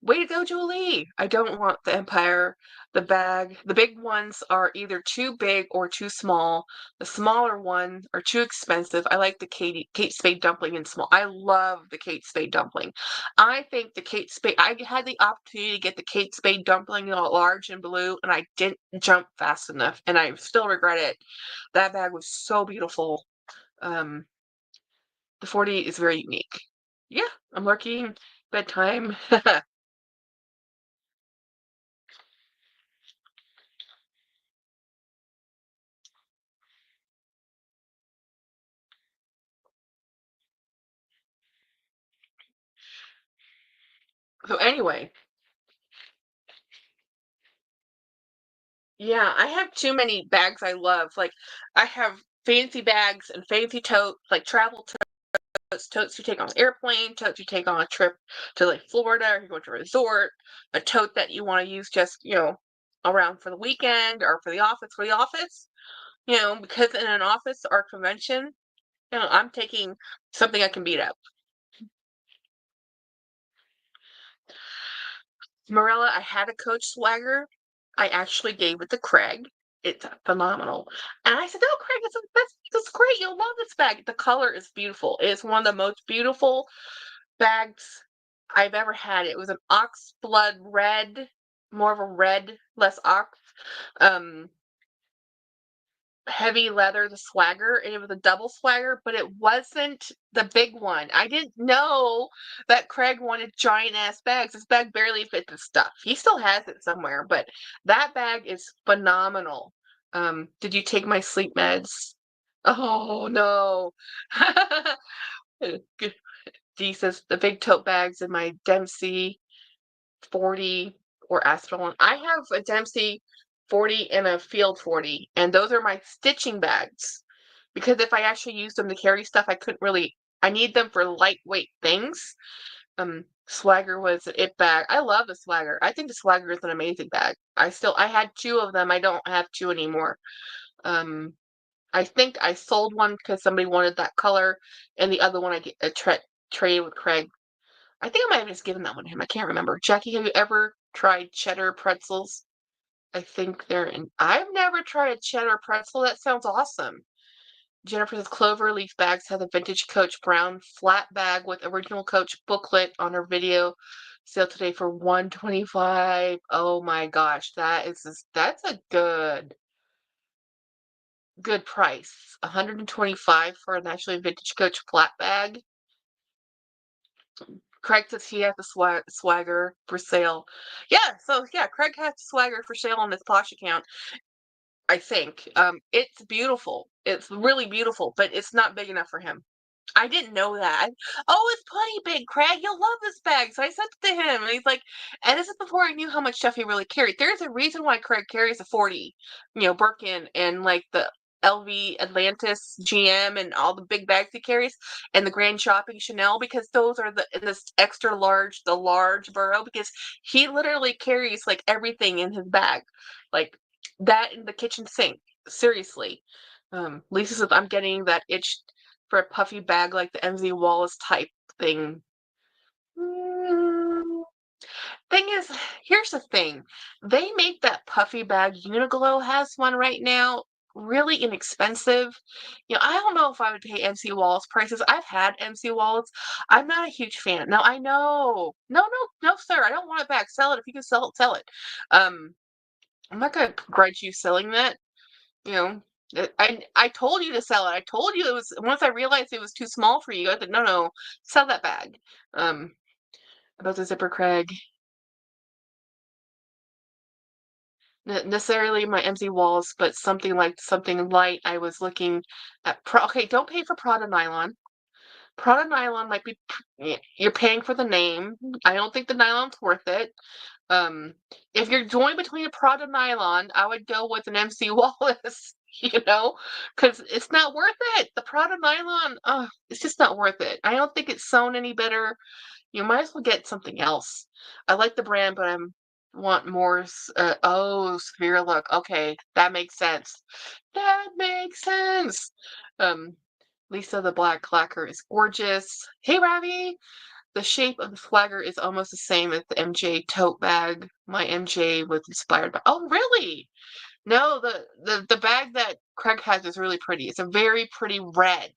Way to go, Julie! I don't want the Empire, the bag. The big ones are either too big or too small. The smaller ones are too expensive. I like the Kate Spade dumpling in small. I love the Kate Spade dumpling. I think the Kate Spade, I had the opportunity to get the Kate Spade dumpling large and blue, and I didn't jump fast enough, and I still regret it. That bag was so beautiful. Um, the 40 is very unique. Yeah, I'm lurking. Bedtime. So anyway, yeah, I have too many bags I love. Like I have fancy bags and fancy totes, like travel totes you take on an airplane, totes you take on a trip to like Florida, or you go to a resort, a tote that you want to use just, around for the weekend or for the office, because in an office or convention, I'm taking something I can beat up. Marilla, I had a Coach swagger. I actually gave it to Craig. It's phenomenal. And I said, "Oh, Craig, that's great. You'll love this bag. The color is beautiful. It's one of the most beautiful bags I've ever had. It was an ox blood red, more of a red, less ox. Um, Heavy leather, the swagger, and it was a double swagger, but it wasn't the big one. I didn't know that Craig wanted giant ass bags. This bag barely fits his stuff. He still has it somewhere, but that bag is phenomenal. Did you take my sleep meds? Oh no. Dee says the big tote bags in my Dempsey 40 or Aspen. I have a Dempsey 40 and a Field 40, and those are my stitching bags. Because if I actually used them to carry stuff, I need them for lightweight things. Swagger was an it bag. I love the Swagger. I think the Swagger is an amazing bag. I had two of them. I don't have two anymore. I think I sold one because somebody wanted that color, and the other one traded with Craig. I think I might have just given that one to him. I can't remember. Jackie, have you ever tried cheddar pretzels? I think they're in. I've never tried a cheddar pretzel. That sounds awesome. Jennifer says Clover Leaf Bags has a vintage Coach brown flat bag with original Coach booklet on her video sale today for $125. Oh my gosh, that's a good price. $125 for an actually vintage Coach flat bag. Craig says he has the swagger for sale. Yeah, so yeah, Craig has the swagger for sale on his Posh account. I think. It's beautiful. It's really beautiful, but it's not big enough for him. I didn't know that. Oh, it's plenty big, Craig. You'll love this bag. So I sent it to him, and he's like, and this is before I knew how much stuff he really carried. There's a reason why Craig carries a 40, Birkin, and like the LV Atlantis GM and all the big bags he carries, and the Grand Shopping Chanel, because those are in this extra large, the large burrow, because he literally carries like everything in his bag, like that in the kitchen sink. Seriously. Lisa says, I'm getting that itch for a puffy bag like the MZ Wallace type thing. Mm, Thing is, here's the thing. They make that puffy bag. Uniqlo has one right now, really inexpensive. I don't know if I would pay MC Wallace prices. I've had MC Wallace. I'm not a huge fan. Now, I know. No, no, no, sir. I don't want it back. Sell it. If you can sell it, sell it. I'm not going to grudge you selling that. You know, I told you to sell it. I told you it was once I realized it was too small for you. I said, no, no, sell that bag. Um, about the zipper, Craig. Necessarily my empty walls, but something light. I was looking at. Okay, don't pay for Prada nylon. Prada nylon might be. You're paying for the name. I don't think the nylon's worth it. Um, if you're going between a Prada nylon, I would go with an MC Wallace, because it's not worth it. The Prada nylon, it's just not worth it. I don't think it's sewn any better. You might as well get something else. I like the brand, but I want more. Severe look. Okay, that makes sense. That makes sense. Um, Lisa the Black Clacker is gorgeous. Hey, Ravi. The shape of the swagger is almost the same as the MJ tote bag. My MJ was inspired by. Oh, really? No, the bag that Craig has is really pretty. It's a very pretty red.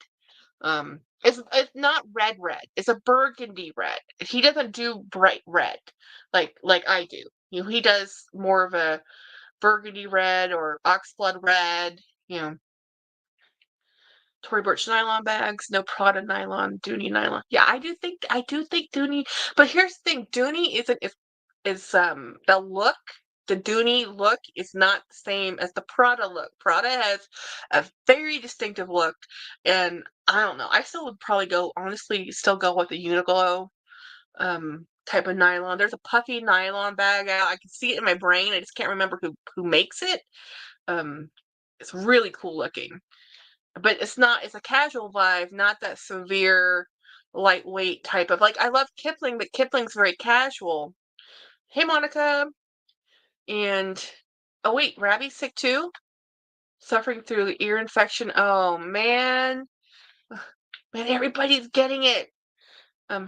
It's not red. It's a burgundy red. He doesn't do bright red like I do. He does more of a burgundy red or oxblood red. You know, Tory Burch nylon bags, no Prada nylon, Dooney nylon. Yeah, I do think Dooney. But here's the thing: Dooney is the look. The Dooney look is not the same as the Prada look. Prada has a very distinctive look, and I don't know. I still would probably still go with the Uniqlo type of nylon. There's a puffy nylon bag out. I can see it in my brain. I just can't remember who makes it. Um, it's really cool looking. but it's a casual vibe, not that severe, lightweight type of like I love Kipling, but Kipling's very casual. Hey, Monica. And oh wait, Ravi's sick too? Suffering through the ear infection. Oh man. Man, everybody's getting it.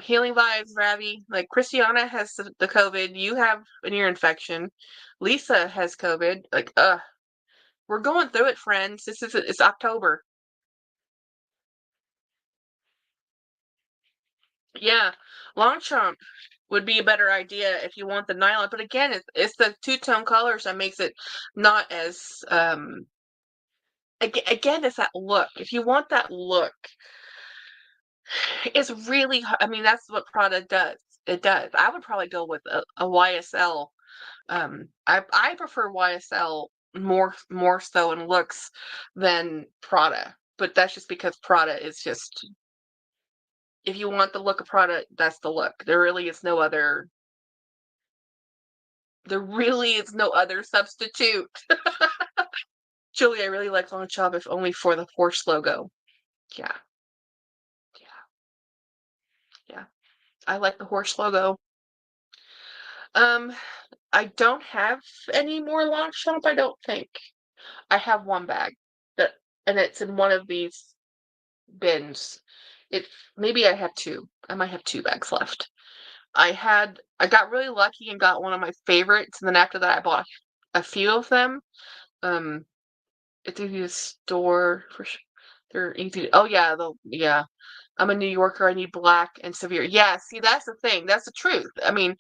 Healing vibes, Ravi. Like Christiana has the COVID. You have an ear infection. Lisa has COVID. Like, we're going through it, friends. It's October. Yeah, Longchamp would be a better idea if you want the nylon. But again, it's the two-tone colors that makes it not as again, it's that look. If you want that look, it's really I mean, that's what Prada does. It does. I would probably go with a YSL. I prefer YSL more so in looks than Prada. But that's just because Prada is just if you want the look of Prada, that's the look. There really is no other substitute. Julie, I really like Longchamp if only for the horse logo. Yeah, yeah, yeah. I like the horse logo. Um, I don't have any more Longchamp, I don't think. I have one bag that and it's in one of these bins. It maybe I have two. I might have two bags left. I got really lucky and got one of my favorites, and then after that I bought a few of them. Um, it's easy to store for sure. They're easy. Oh yeah, yeah. I'm a New Yorker. I need black and severe. Yeah, see, that's the thing. That's the truth. I mean,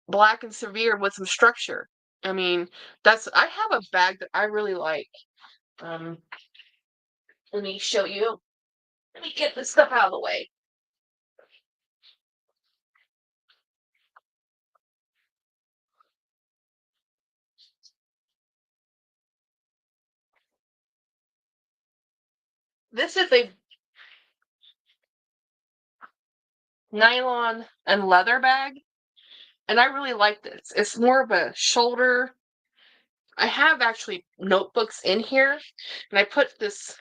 black and severe with some structure. I mean, I have a bag that I really like. Um, let me show you. Let me get this stuff out of the way. This is a nylon and leather bag, and I really like this. It's more of a shoulder. I have actually notebooks in here, and I put this,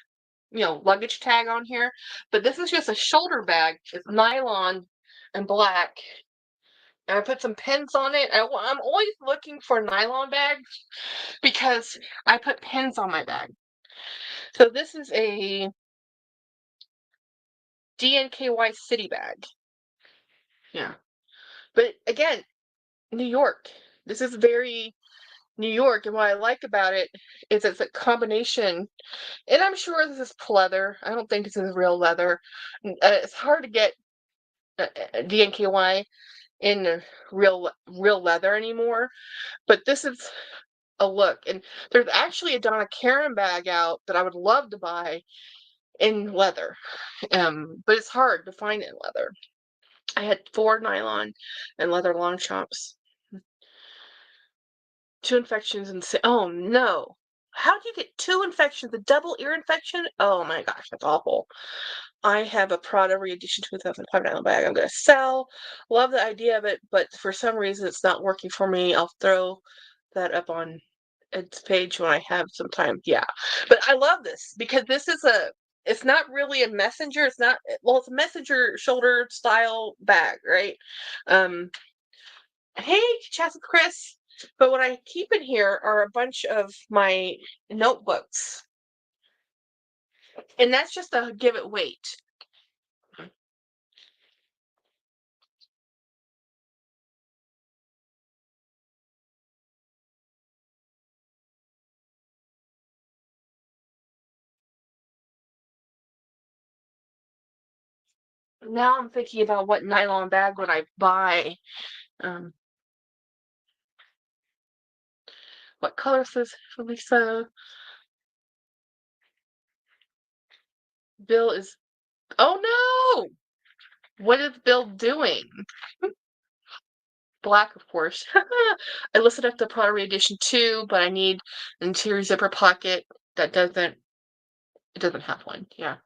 luggage tag on here, but this is just a shoulder bag. It's nylon and black, and I put some pins on it. I'm always looking for nylon bags because I put pins on my bag. So this is a DNKY city bag. Yeah. But again, New York. This is very New York, and what I like about it is it's a combination, and I'm sure this is pleather. I don't think this is real leather. It's hard to get DNKY in real leather anymore, but this is a look. And there's actually a Donna Karan bag out that I would love to buy in leather, but it's hard to find it in leather. I had 4 nylon and leather Longchamps. 2 infections and oh no. How do you get 2 infections? A double ear infection? Oh my gosh, that's awful. I have a Prada re-edition 2005 nylon bag I'm gonna sell. Love the idea of it, but for some reason it's not working for me. I'll throw that up on its page when I have some time. Yeah. But I love this because it's not really a messenger. It's a messenger shoulder style bag, right? Um, hey, Chas and Chris. But what I keep in here are a bunch of my notebooks. And that's just to give it weight. Now I'm thinking about what nylon bag would I buy. Um, what color says Felisa? Bill is. Oh no! What is Bill doing? Black, of course. I listed up the Pottery Edition too, but I need an interior zipper pocket that it doesn't have one. Yeah.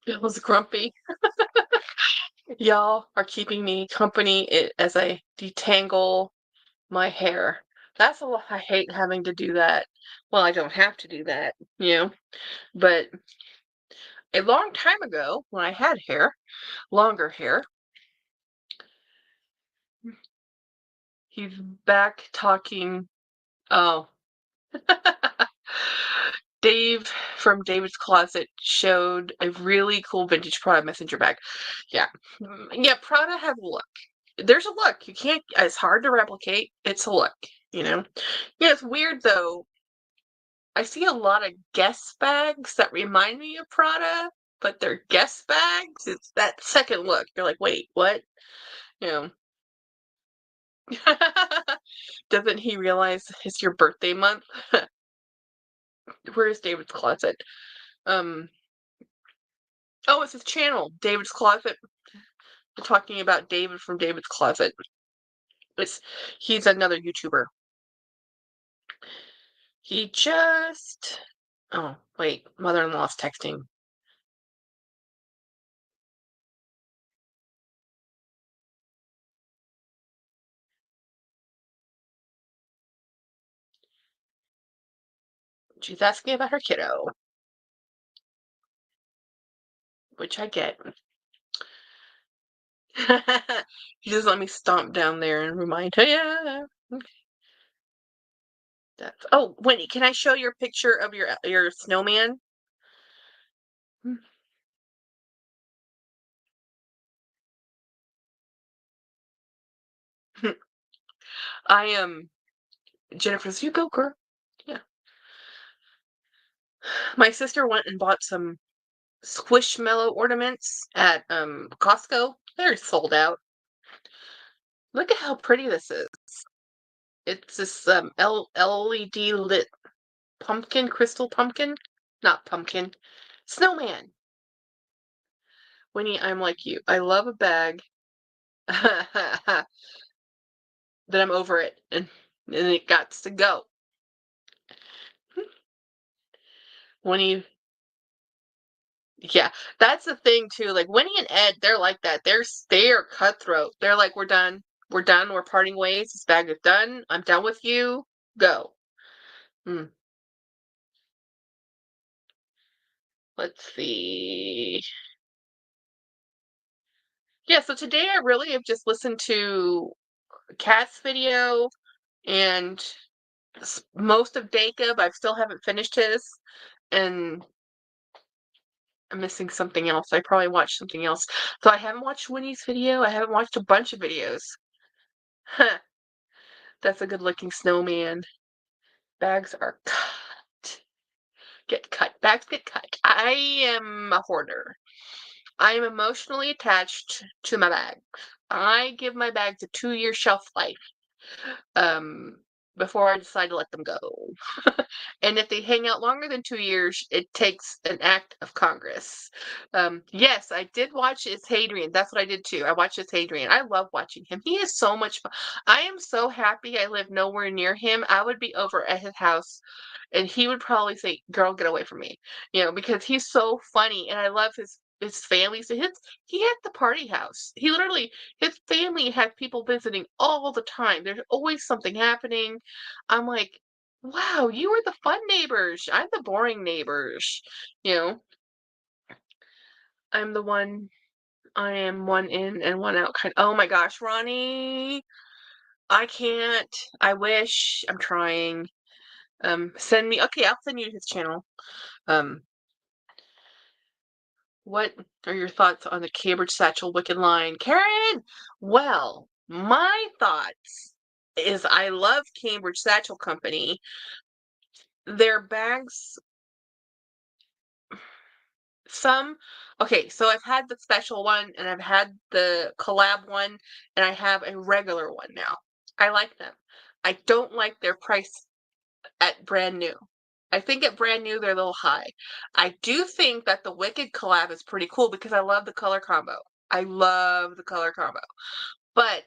It was grumpy. Y'all are keeping me company as I detangle my hair. That's a lot. I hate having to do that. Well, I don't have to do that, but a long time ago when I had hair, longer hair, he's back talking. Oh, Dave from David's Closet showed a really cool vintage Prada messenger bag. Yeah. Yeah, Prada have a look. There's a look. You can't, it's hard to replicate. It's a look. Yeah, it's weird though. I see a lot of Guess bags that remind me of Prada, but they're Guess bags. It's that second look. You're like, wait, what? You know. Doesn't he realize it's your birthday month? Where is David's Closet? Um, oh, it's his channel, David's Closet. We're talking about David from David's Closet. It's he's another YouTuber. He just oh wait, mother-in-law's texting. She's asking about her kiddo, which I get. He just let me stomp down there and remind her. Yeah. Okay. Oh, Wendy, can I show your picture of your snowman? I am Jennifer's. You go, girl. Yeah. My sister went and bought some squishmallow ornaments at Costco. They're sold out. Look at how pretty this is. It's this LED lit pumpkin, crystal pumpkin, not pumpkin, snowman. Winnie, I'm like you. I love a bag that I'm over it, and it got to go. Winnie, yeah, that's the thing too. Like Winnie and Ed, they're like that. They're cutthroat. They're like, we're done. We're done. We're parting ways. This bag is done. I'm done with you. Go. Hmm. Let's see. Yeah, so today I really have just listened to Cat's video and most of Dacob. I still haven't finished his, and I'm missing something else. I probably watched something else. So I haven't watched Winnie's video. I haven't watched a bunch of videos. Huh. That's a good looking snowman. Bags are cut. Get cut. Bags get cut. I am a hoarder. I am emotionally attached to my bags. I give my bags a 2-year shelf life. Um, before I decide to let them go. And if they hang out longer than 2 years, it takes an act of Congress. Yes, I did watch It's Hadrian. That's what I did too. I watched It's Hadrian. I love watching him. He is so much fun. I am so happy I live nowhere near him. I would be over at his house and he would probably say, "Girl, get away from me," because he's so funny and I love his family. So he had the party house. His family has people visiting all the time. There's always something happening. I'm like, wow, you are the fun neighbors. I'm the boring neighbors. You know, I'm the one. I am one in and one out kind. Oh my gosh, Ronnie, I can't. I wish. I'm trying. Send me. Okay, I'll send you his channel. Um, what are your thoughts on the Cambridge Satchel Wicked line, Karen? Well, my thoughts is I love Cambridge Satchel Company. Their bags, some, okay, so I've had the special one and I've had the collab one and I have a regular one now. I like them. I don't like their price at brand new. I think at brand new they're a little high. I do think that the Wicked collab is pretty cool because I love the color combo. I love the color combo. But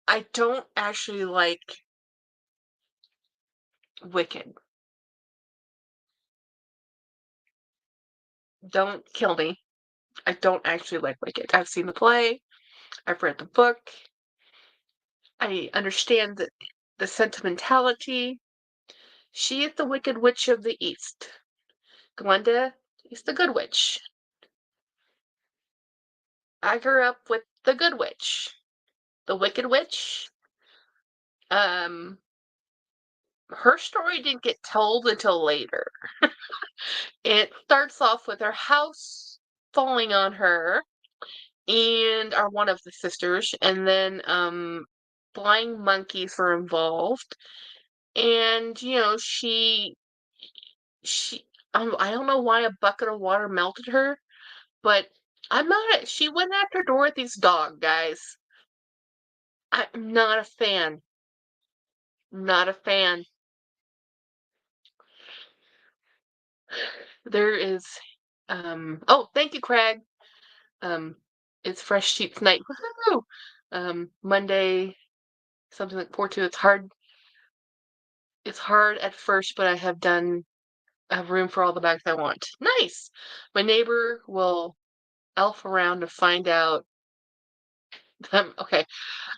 I don't actually like Wicked. Don't kill me. I don't actually like Wicked. I've seen the play, I've read the book, I understand the sentimentality. She is the Wicked Witch of the East. Glenda is the Good Witch. I grew up with the Good Witch. The Wicked Witch, um, her story didn't get told until later. It starts off with her house falling on her and are one of the sisters, and then flying monkeys were involved, and she I don't know why a bucket of water melted her, but she went after Dorothy's dog, guys. I'm not a fan. Not a fan. There is oh, thank you, Craig. Um it's Fresh Sheets Night. Woohoo! Monday, something like 4-2. It's hard at first, but I have room for all the bags I want. Nice. My neighbor will elf around to find out. Okay.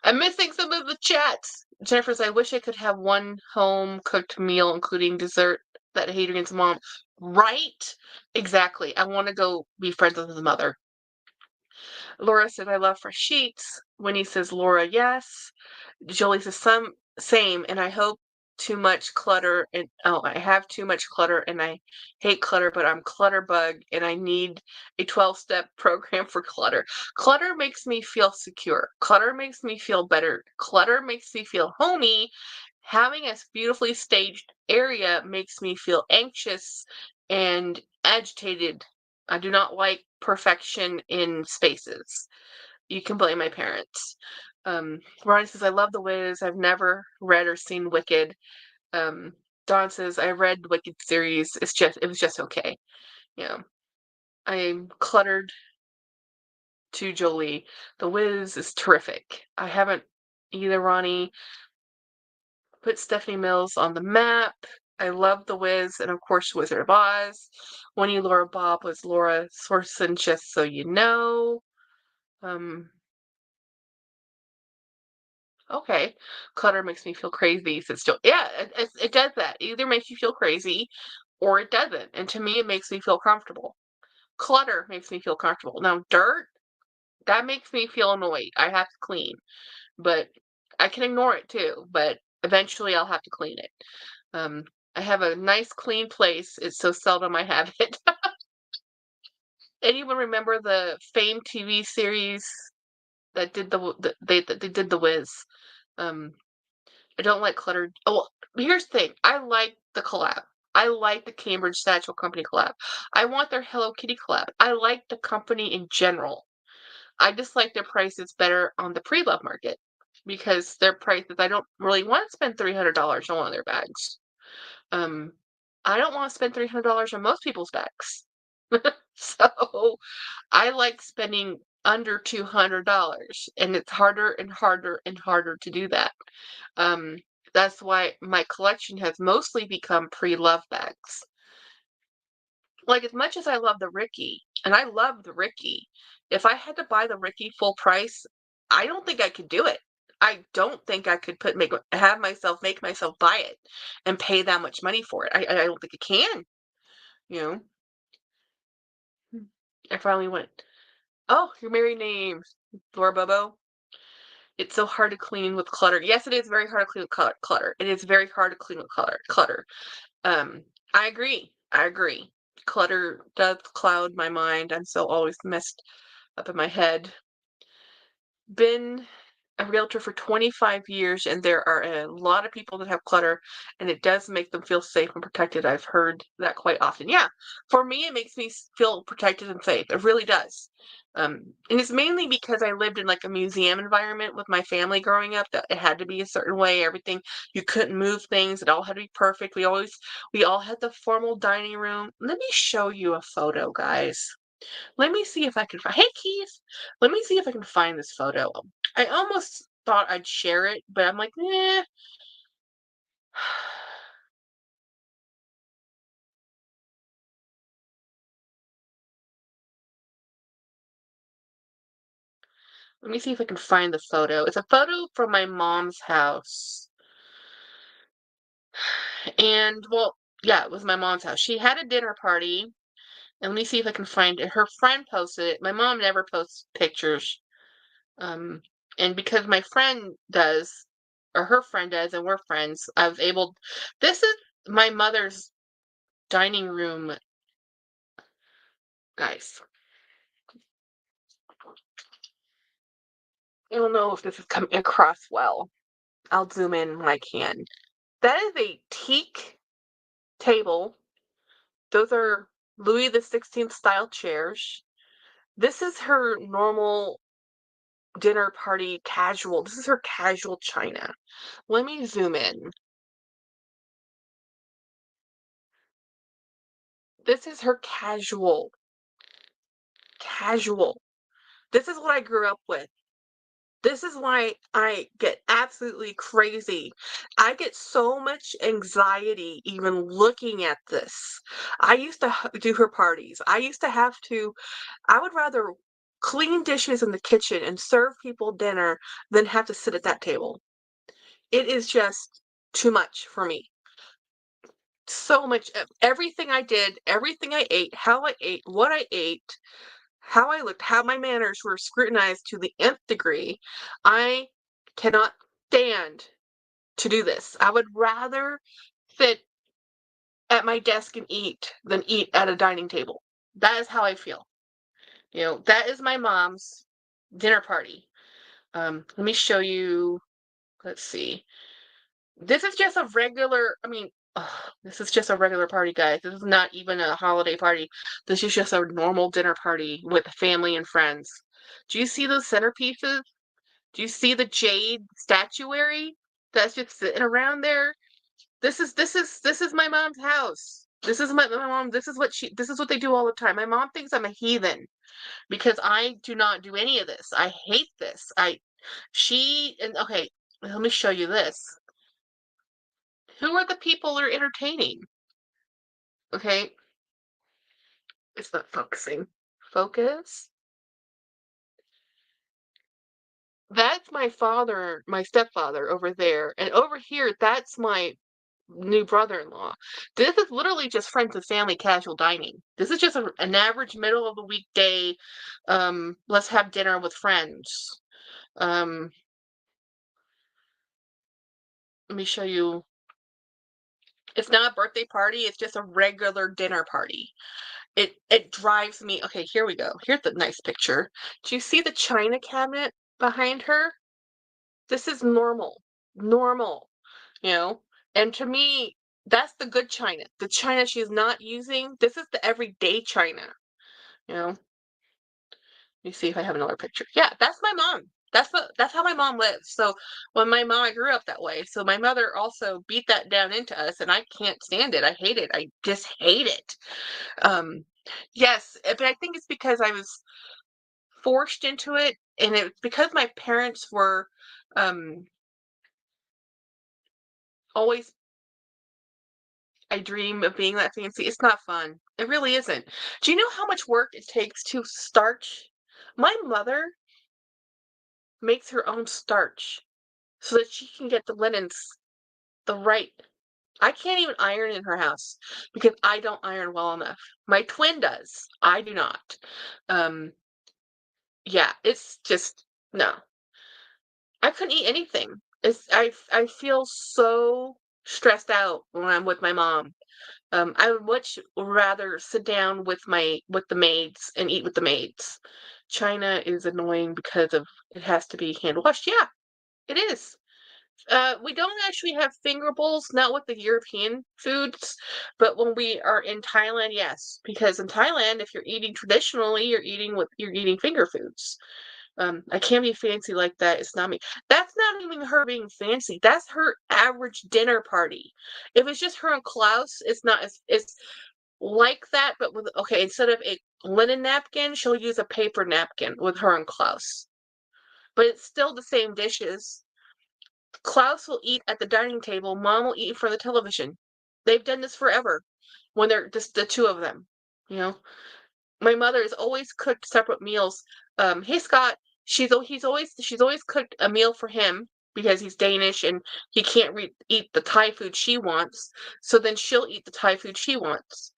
I'm missing some of the chats. Jennifer's, I wish I could have one home cooked meal, including dessert that Hadrian's mom. Right? Exactly. I want to go be friends with his mother. Laura said, I love fresh sheets. Winnie says, Laura, yes. Jolie says, same, and I hope too much clutter and I have too much clutter and I hate clutter, but I'm clutter bug and I need a 12-step program for clutter. Clutter makes me feel secure. Clutter makes me feel better. Clutter makes me feel homey. Having a beautifully staged area makes me feel anxious and agitated. I do not like perfection in spaces. You can blame my parents. Ronnie says, I love The Wiz. I've never read or seen Wicked. Um, Dawn says, I read the Wicked series. It was just okay. Yeah. I'm cluttered to Jolie. The Wiz is terrific. I haven't either, Ronnie. Put Stephanie Mills on the map. I love The Wiz and, of course, Wizard of Oz. Winnie Laura Bob was Laura Sorson, just so you know. Okay. Clutter makes me feel crazy. So still, yeah, it does that. It either makes you feel crazy or it doesn't. And to me, it makes me feel comfortable. Clutter makes me feel comfortable. Now, dirt, that makes me feel annoyed. I have to clean, but I can ignore it too. But eventually, I'll have to clean it. Um, I have a nice, clean place. It's so seldom I have it. Anyone remember the famed TV series that did they did the Wiz? Um, I don't like cluttered. Oh, well, here's the thing. I like the collab. I like the Cambridge Satchel Company collab. I want their Hello Kitty collab. I like the company in general. I just like their prices better on the pre-love market because their prices, I don't really want to spend $300 on one of their bags. Um, I don't want to spend $300 on most people's bags. So I like spending under $200, and it's harder and harder and harder to do that. Um, that's why my collection has mostly become pre-love bags. Like, as much as I love the Ricky, and I love the Ricky, if I had to buy the Ricky full price, I don't think I could do it. I don't think I could make myself buy it and pay that much money for it. I don't think I can, you know. I finally went, oh, your married name, Laura Bobo. It's so hard to clean with clutter. Yes, it is very hard to clean with clutter. It is very hard to clean with clutter. Um, I agree. I agree. Clutter does cloud my mind. I'm so always messed up in my head. Been a realtor for 25 years, and there are a lot of people that have clutter, and it does make them feel safe and protected. I've heard that quite often. Yeah, for me, it makes me feel protected and safe. It really does. And it's mainly because I lived in like a museum environment with my family growing up, that it had to be a certain way. Everything, you couldn't move things. It all had to be perfect. We all had the formal dining room. Let me show you a photo, guys. Let me see if I can find. Hey, Keith. Let me see if I can find this photo. I almost thought I'd share it, but I'm like, eh. Let me see if I can find the photo. It's a photo from my mom's house. And, well, yeah, it was my mom's house. She had a dinner party. And let me see if I can find it. Her friend posted it. My mom never posts pictures. Um, and because my friend does, or her friend does, and we're friends, I was able. This is my mother's dining room, guys. I don't know if this is coming across well. I'll zoom in when I can. That is a teak table. Those are Louis the 16th style chairs. This is her normal dinner party casual. This is her casual china. Let me zoom in. This is her casual. Casual. This is what I grew up with. This is why I get absolutely crazy. I get so much anxiety even looking at this. I used to do her parties. I would rather clean dishes in the kitchen and serve people dinner than have to sit at that table. It is just too much for me. So much, everything I did, everything I ate, how I ate, what I ate, how I looked, how my manners were scrutinized to the nth degree. I cannot stand to do this. I would rather sit at my desk and eat than eat at a dining table. That is how I feel. That is my mom's dinner party. Let me show you. Let's see. This is just a regular, I mean, this is just a regular party, guys. This is not even a holiday party. This is just a normal dinner party with family and friends. Do you see those centerpieces? Do you see the jade statuary that's just sitting around there? This is my mom's house. This is my mom. This is what they do all the time. My mom thinks I'm a heathen because I do not do any of this. I hate this. Okay, let me show you this. Who are the people they're entertaining? Okay, it's not focusing. Focus. That's my father, my stepfather over there. And over here, that's my new brother-in-law. This is literally just friends and family casual dining. This is just an average middle of the weekday, let's have dinner with friends. Um, Let me show you. It's not a birthday party, it's just a regular dinner party. It drives me. Okay, here we go. Here's the nice picture. Do you see the china cabinet behind her? This is normal. Normal, you know? And to me, that's the good china. The china she's not using, this is the everyday china, you know? Let me see if I have another picture. Yeah, that's my mom. That's how my mom lives. So when my mom, I grew up that way. So my mother also beat that down into us, and I can't stand it. I hate it. I just hate it. Um, yes, but I think it's because I was forced into it, and it's because my parents were um always. I dream of being that fancy. It's not fun. It really isn't. Do you know how much work it takes to starch? My mother makes her own starch so that she can get the linens the right. I can't even iron in her house because I don't iron well enough. My twin does. I do not. Um, yeah, it's just no. I couldn't eat anything. I feel so stressed out when I'm with my mom. I would much rather sit down with the maids and eat with the maids. China is annoying because of it has to be hand washed. Yeah, it is. We don't actually have finger bowls, not with the European foods, but when we are in Thailand, yes. Because in Thailand, if you're eating traditionally, you're eating finger foods. I can't be fancy like that. It's not me. That's not even her being fancy. That's her average dinner party. If it's just her and Klaus, it's not. It's like that, but with okay. Instead of a linen napkin, she'll use a paper napkin with her and Klaus. But it's still the same dishes. Klaus will eat at the dining table. Mom will eat in front of the television. They've done this forever. When they're just the two of them, you know. My mother has always cooked separate meals. Hey Scott, she's always cooked a meal for him because he's Danish and he can't eat the Thai food she wants. So then she'll eat the Thai food she wants.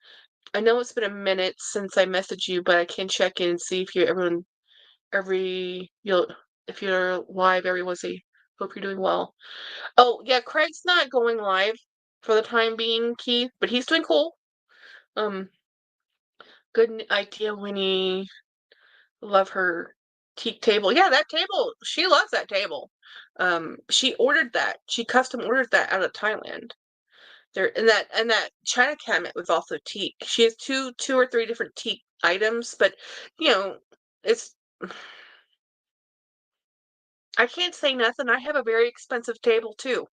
I know it's been a minute since I messaged you, but I can check in and see if if you're live, everyone say hope you're doing well. Oh yeah, Craig's not going live for the time being, Keith, but he's doing cool. Good idea, Winnie. Love her teak table. Yeah, that table. She loves that table. She ordered that. She custom ordered that out of Thailand. There and that china cabinet was also teak. She has two or three different teak items, but you know, it's I can't say nothing. I have a very expensive table too.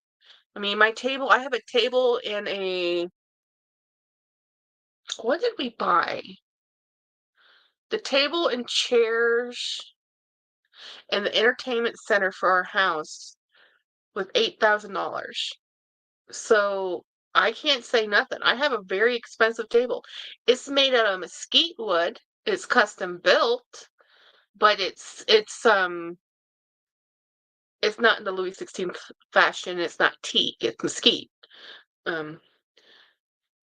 I mean, I have a table and what did we buy? The table and chairs and the entertainment center for our house was $8,000. So I can't say nothing. I have a very expensive table. It's made out of mesquite wood. It's custom built, but it's not in the Louis XVI fashion. It's not teak. It's mesquite. Um,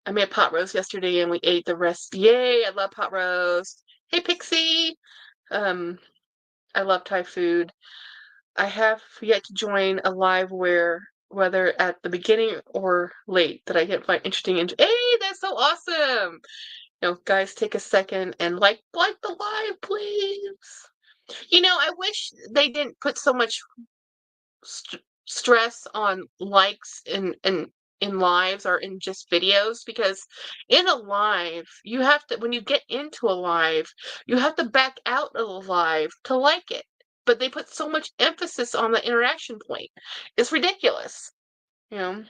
I made a pot roast yesterday and we ate the rest. Yay! I love pot roast. Hey Pixie. Um, I love Thai food. I have yet to join a live whether at the beginning or late, that I can find interesting. Hey, that's so awesome! Guys, take a second and like the live, please. I wish they didn't put so much stress on likes in lives or in just videos, because in a live you have to, when you get into a live, you have to back out of the live to like it, but they put so much emphasis on the interaction point. It's ridiculous. you know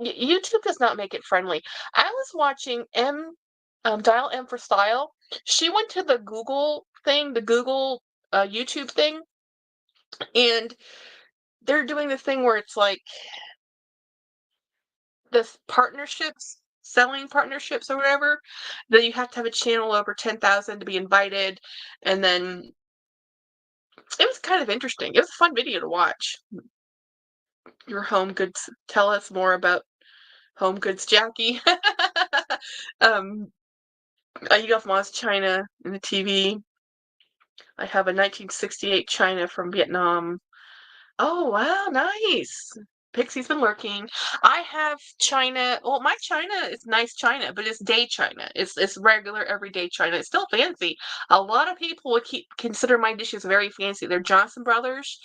YouTube does not make it friendly. I was watching Dial M for Style. She went to the Google YouTube thing, and they're doing this thing where it's like this selling partnerships or whatever, that you have to have a channel over 10,000 to be invited. And then it was kind of interesting. It was a fun video to watch. Your home goods, tell us more about home goods, Jackie. I eat off Mom's china in the TV. I have a 1968 china from Vietnam. Oh, wow, nice. Pixie's been lurking. I have china. Well, my china is nice china, but it's day china. It's regular everyday china. It's still fancy. A lot of people would consider my dishes very fancy. They're Johnson Brothers,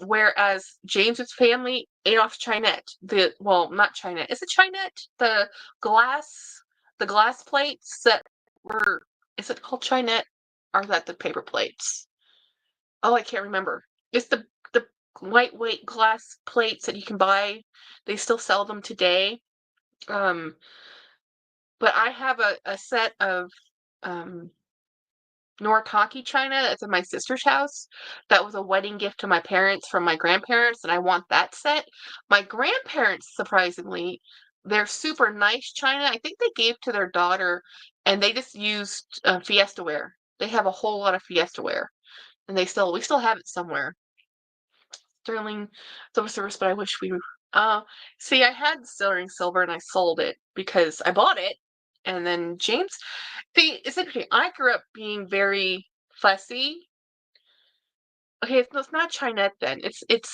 whereas James's family ate off Chinette. Not Chinette. Is it Chinette? Glass, the glass plates that were. Is it called Chinette, or is that the paper plates? Oh, I can't remember. It's the lightweight glass plates that you can buy. They still sell them today. Um, but I have a set of Noritake china that's in my sister's house. That was a wedding gift to my parents from my grandparents, and I want that set. My grandparents, surprisingly, they're super nice china. I think they gave to their daughter, and they just used Fiesta ware. They have a whole lot of Fiesta ware, and we still have it somewhere. Sterling Silver Service, but I wish we. See, I had Sterling Silver and I sold it because I bought it, and then James. See, it's interesting. I grew up being very fussy. Okay, it's not Chinette then. It's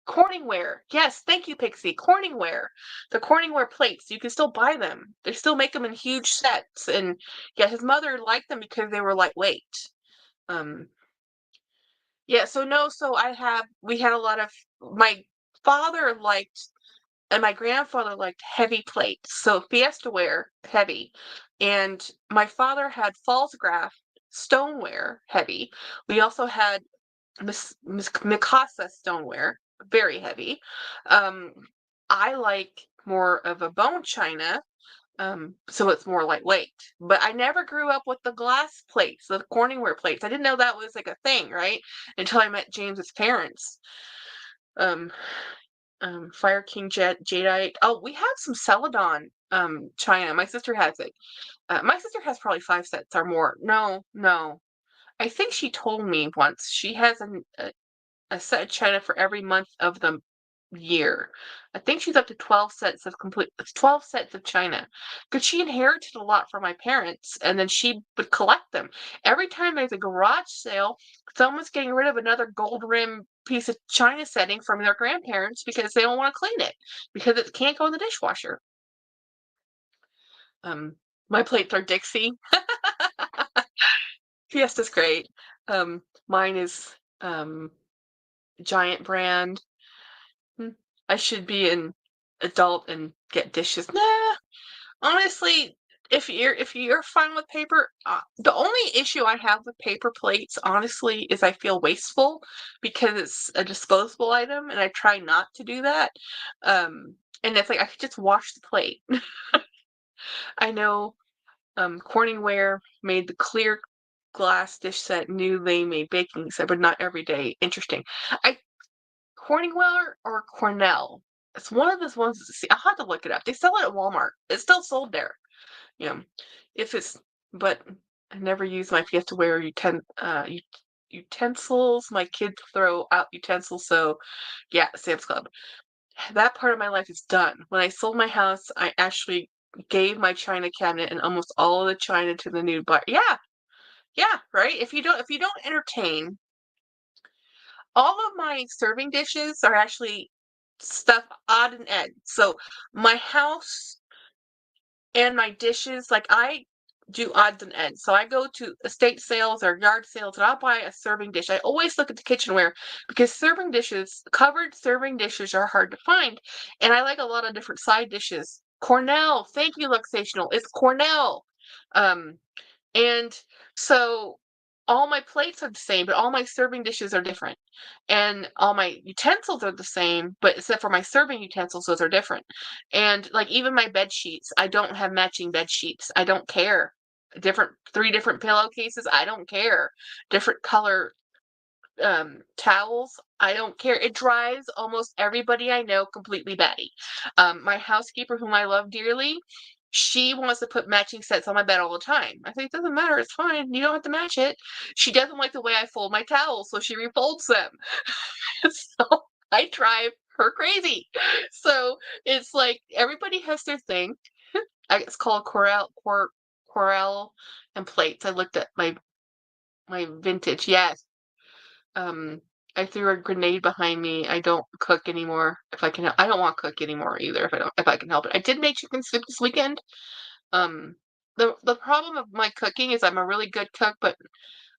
Corningware. Yes, thank you, Pixie. Corningware. The Corningware plates. You can still buy them. They still make them in huge sets, and yeah, his mother liked them because they were lightweight. Um, Yeah, so no, so we had a lot of, my father liked, and my grandfather liked heavy plates. So Fiesta ware, heavy. And my father had Fallsgraf stoneware, heavy. We also had Mikasa stoneware, very heavy. Um, I like more of a bone china, so it's more lightweight. But I never grew up with the glass plates, the Corningware plates. I didn't know that was like a thing, right? Until I met James's parents. Um, Fire King Jadeite. Oh, we have some Celadon china. My sister has it. My sister has probably 5 sets or more. No, no. I think she told me once she has a set of china for every month of the year. I think she's up to 12 sets of china. Because she inherited a lot from my parents, and then she would collect them. Every time there's a garage sale, someone's getting rid of another gold rim piece of china setting from their grandparents because they don't want to clean it because it can't go in the dishwasher. Um, my plates are Dixie. Fiesta's great. Mine is Giant brand. Hmm, I should be an adult and get dishes. Nah, honestly, if you're fine with paper, the only issue I have with paper plates, honestly, is I feel wasteful because it's a disposable item, and I try not to do that. Um, and it's like I could just wash the plate. I know Corningware made the clear glass dish set. Knew they made baking set, but not every day. Interesting. I Corningware or Cornell. It's one of those ones. See, I'll have to look it up. They sell it at Walmart. It's still sold there. You know, if it's, but I never use my Fiestaware utensils. My kids throw out utensils, so yeah, Sam's Club. That part of my life is done. When I sold my house, I actually gave my china cabinet and almost all of the china to the new buyer. Yeah, yeah, right. If you don't entertain, all of my serving dishes are actually stuff odd and end. So my house and my dishes, like I do odds and ends. So I go to estate sales or yard sales and I'll buy a serving dish. I always look at the kitchenware because covered serving dishes are hard to find. And I like a lot of different side dishes. Cornell, thank you, Luxational. It's Cornell. Um, and so all my plates are the same, but all my serving dishes are different. And all my utensils are the same, but except for my serving utensils, those are different. And like even my bed sheets, I don't have matching bed sheets. I don't care. Three different pillowcases, I don't care. Different color towels, I don't care. It drives almost everybody I know completely batty. My housekeeper, whom I love dearly, she wants to put matching sets on my bed all the time. I think it doesn't matter. It's fine. You don't have to match it. She doesn't like the way I fold my towels, so she refolds them. So I drive her crazy. So it's like everybody has their thing. It's called Corel and plates. I looked at my vintage. Yes, um, I threw a grenade behind me. I don't cook anymore. If I can, I don't want to cook anymore either. If I can help it. I did make chicken soup this weekend. Um, the problem of my cooking is I'm a really good cook, but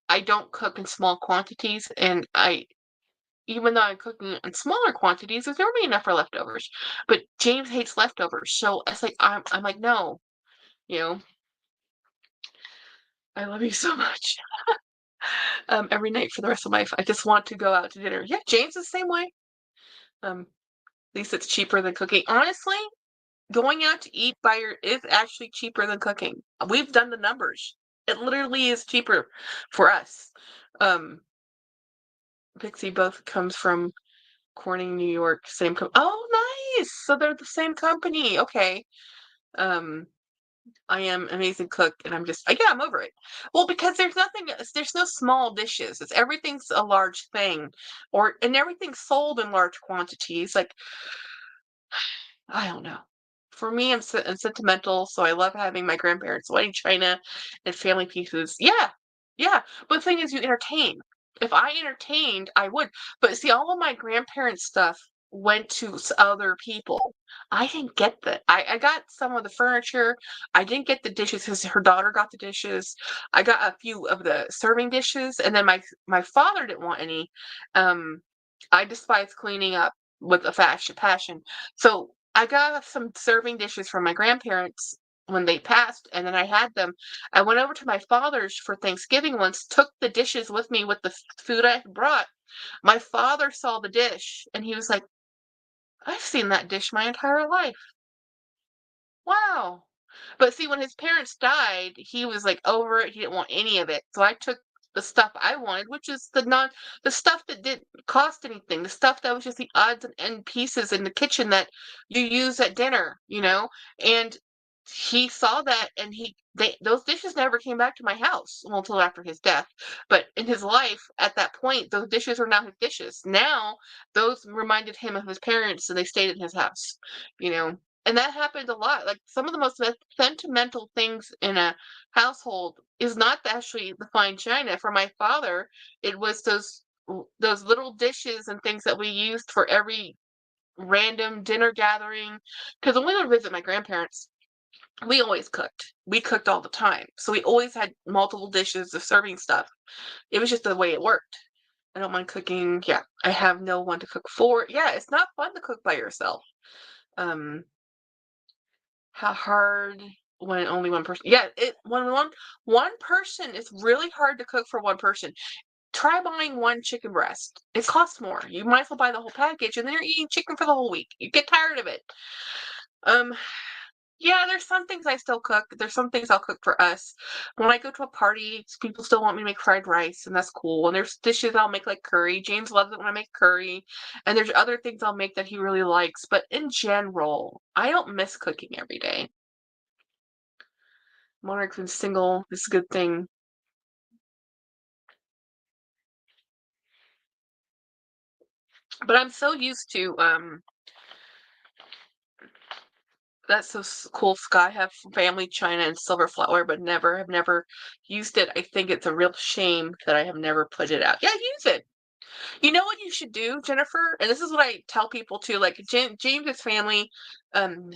I don't cook in small quantities, and even though I'm cooking in smaller quantities, there's never be enough for leftovers. But James hates leftovers, so it's like I'm like no, you know, I love you so much. Every night for the rest of my life, I just want to go out to dinner. Yeah, James is the same way. Um, At least it's cheaper than cooking. Honestly, going out to eat is actually cheaper than cooking. We've done the numbers. It literally is cheaper for us. Um, Pixie both comes from Corning, New York. Oh, nice. So they're the same company. Okay. Um, I am an amazing cook, and yeah, I'm over it. Well, because there's no small dishes. Everything's a large thing, and everything's sold in large quantities. Like I don't know. For me, I'm sentimental, so I love having my grandparents' wedding china and family pieces. Yeah, yeah. But the thing is, you entertain. If I entertained, I would. But see, all of my grandparents' stuff went to other people. I didn't get that. I got some of the furniture. I didn't get the dishes because her daughter got the dishes. I got a few of the serving dishes, and then my father didn't want any. Um, I despise cleaning up with a passion. So I got some serving dishes from my grandparents when they passed, and then I had them. I went over to my father's for Thanksgiving once, took the dishes with me with the food I had brought. My father saw the dish, and he was like, I've seen that dish my entire life. Wow. But see, when his parents died, he was like over it. He didn't want any of it. So I took the stuff I wanted, which is the stuff that didn't cost anything, the stuff that was just the odds and end pieces in the kitchen that you use at dinner, and he saw that, and those dishes never came back to my house, well, until after his death. But in his life, at that point, those dishes were now his dishes. Now, those reminded him of his parents, and they stayed in his house, you know. And that happened a lot. Like some of the most sentimental things in a household is not actually the fine china. For my father, it was those little dishes and things that we used for every random dinner gathering. Because when we would visit my grandparents, we always cooked. We cooked all the time. So we always had multiple dishes of serving stuff. It was just the way it worked. I don't mind cooking. Yeah. I have no one to cook for. Yeah, it's not fun to cook by yourself. Um, how hard when only one person. Yeah, when one person, it's really hard to cook for one person. Try buying one chicken breast. It costs more. You might as well buy the whole package, and then you're eating chicken for the whole week. You get tired of it. Um, Yeah, there's some things I still cook. There's some things I'll cook for us. When I go to a party, people still want me to make fried rice, and that's cool. And there's dishes I'll make like curry. James loves it when I make curry. And there's other things I'll make that he really likes. But in general, I don't miss cooking every day. Monarch's been single. It's a good thing. But I'm so used to that's so cool, Sky. I have family china and silver flower, but have never used it. I think it's a real shame that I have never put it out. Yeah, use it. You know what you should do, Jennifer? And this is what I tell people too. Like James's family, um,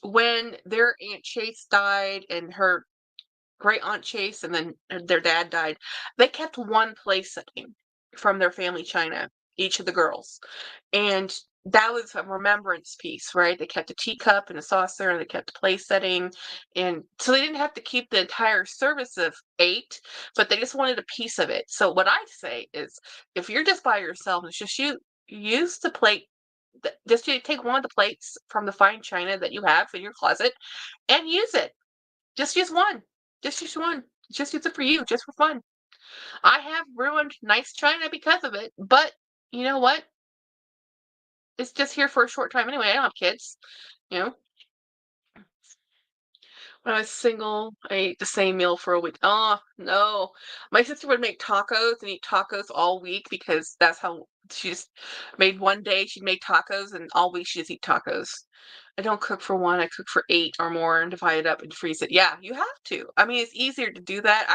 when their Aunt Chase died and her great Aunt Chase, and then their dad died, they kept one place setting from their family china, each of the girls. And that was a remembrance piece, right? They kept a teacup and a saucer, and they kept a place setting. And so they didn't have to keep the entire service of 8, but they just wanted a piece of it. So what I say is, if you're just by yourself, it's just you, use the plate. Just you take one of the plates from the fine china that you have in your closet and use it. Just use one. Just use one. Just use it for you, just for fun. I have ruined nice china because of it, but you know what? It's just here for a short time anyway. I don't have kids, you know. When I was single, I ate the same meal for a week. Oh, no. My sister would make tacos and eat tacos all week because that's how she just made one day, she'd make tacos, and all week she'd just eat tacos. I don't cook for one, I cook for 8 or more and divide it up and freeze it. Yeah, you have to. I mean, it's easier to do that.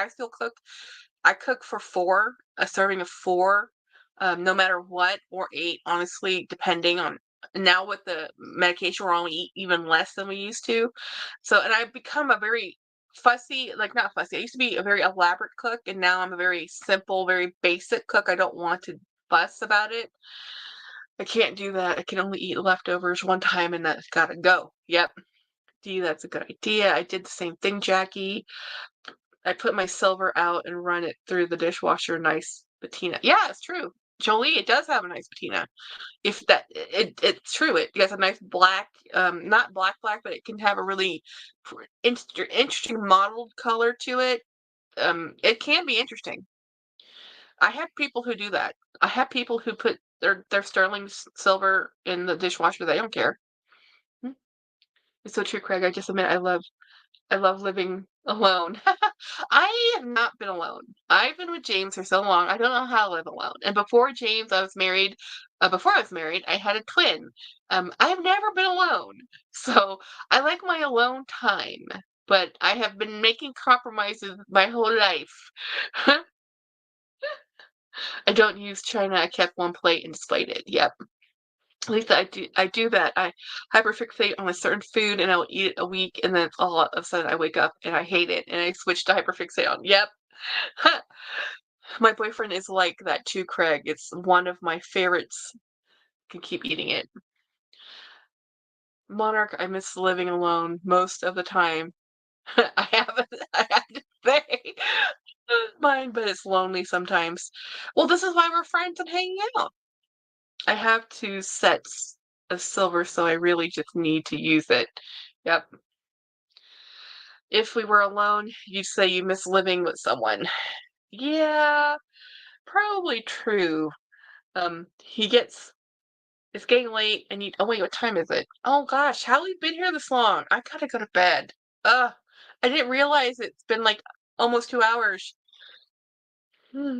I cook for 4, a serving of 4, no matter what, or 8, honestly, depending on now with the medication, we're only eat even less than we used to. So, and I've become a very fussy, like not fussy. I used to be a very elaborate cook, and now I'm a very simple, very basic cook. I don't want to fuss about it. I can't do that. I can only eat leftovers one time, and that's gotta go. Yep. D, that's a good idea. I did the same thing, Jackie. I put my silver out and run it through the dishwasher. Nice patina. Yeah, it's true. Jolie, it does have a nice patina. If that it's true. It has a nice black, not black, but it can have a really interesting mottled color to it. It can be interesting. I have people who do that. I have people who put their sterling silver in the dishwasher. They don't care. Hmm. It's so true, Craig. I just admit I love living alone. I have not been alone. I've been with James for so long. I don't know how to live alone. And before James, I was married. Before I was married, I had a twin. I've never been alone. So I like my alone time, but I have been making compromises my whole life. I don't use china. I kept one plate and displayed it. Yep. At least I do that. I hyperfixate on a certain food, and I'll eat it a week, and then all of a sudden I wake up and I hate it, and I switch to hyperfixate on. Yep. My boyfriend is like that too, Craig. It's one of my favorites. Can keep eating it. Monarch, I miss living alone most of the time. I have to say mine, but it's lonely sometimes. Well, this is why we're friends and hanging out. I have 2 sets of silver, so I really just need to use it. Yep. If we were alone, you'd say you miss living with someone. Yeah, probably true. He gets It's getting late, and you. Oh wait, what time is it? Oh gosh, how have we been here this long? I gotta go to bed. Ugh, I didn't realize it's been like almost 2 hours. Hmm.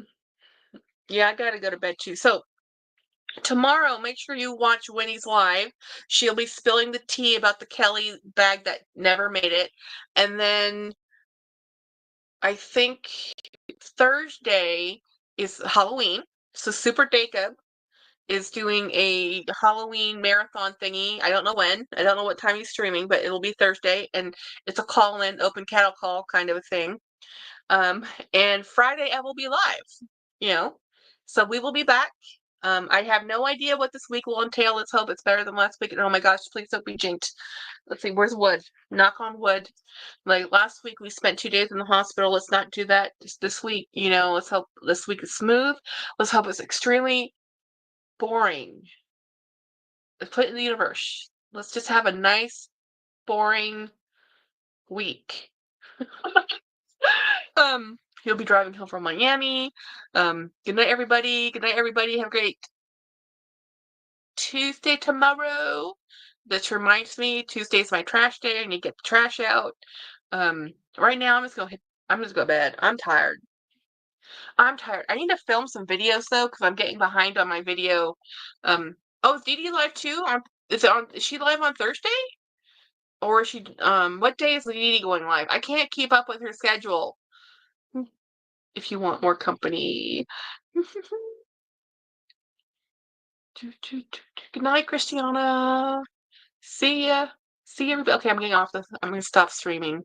Yeah, I gotta go to bed too. So tomorrow, make sure you watch Winnie's live. She'll be spilling the tea about the Kelly bag that never made it, and then I think Thursday is Halloween. So Super Dacob is doing a Halloween marathon thingy. I don't know when. I don't know what time he's streaming, but it'll be Thursday, and it's a call-in, open cattle call kind of a thing. Um, and Friday I will be live. You know, so we will be back. I have no idea what this week will entail. Let's hope it's better than last week. And oh my gosh, please don't be jinxed. Let's see, where's wood? Knock on wood. Like last week, we spent 2 days in the hospital. Let's not do that this week. Let's hope this week is smooth. Let's hope it's extremely boring. Let's put it in the universe. Let's just have a nice, boring week. He'll be driving home from Miami. Good night, everybody. Good night, everybody. Have a great Tuesday tomorrow. This reminds me, Tuesday's my trash day. I need to get the trash out. Right now I'm just go to bed. I'm tired. I'm tired. I need to film some videos though, because I'm getting behind on my video. Oh, is Dee Dee live too? Is she live on Thursday? Or is she what day is Dee Dee going live? I can't keep up with her schedule. If you want more company. Good night, Christiana. See ya. See everybody. Okay, I'm getting off this. I'm gonna stop streaming.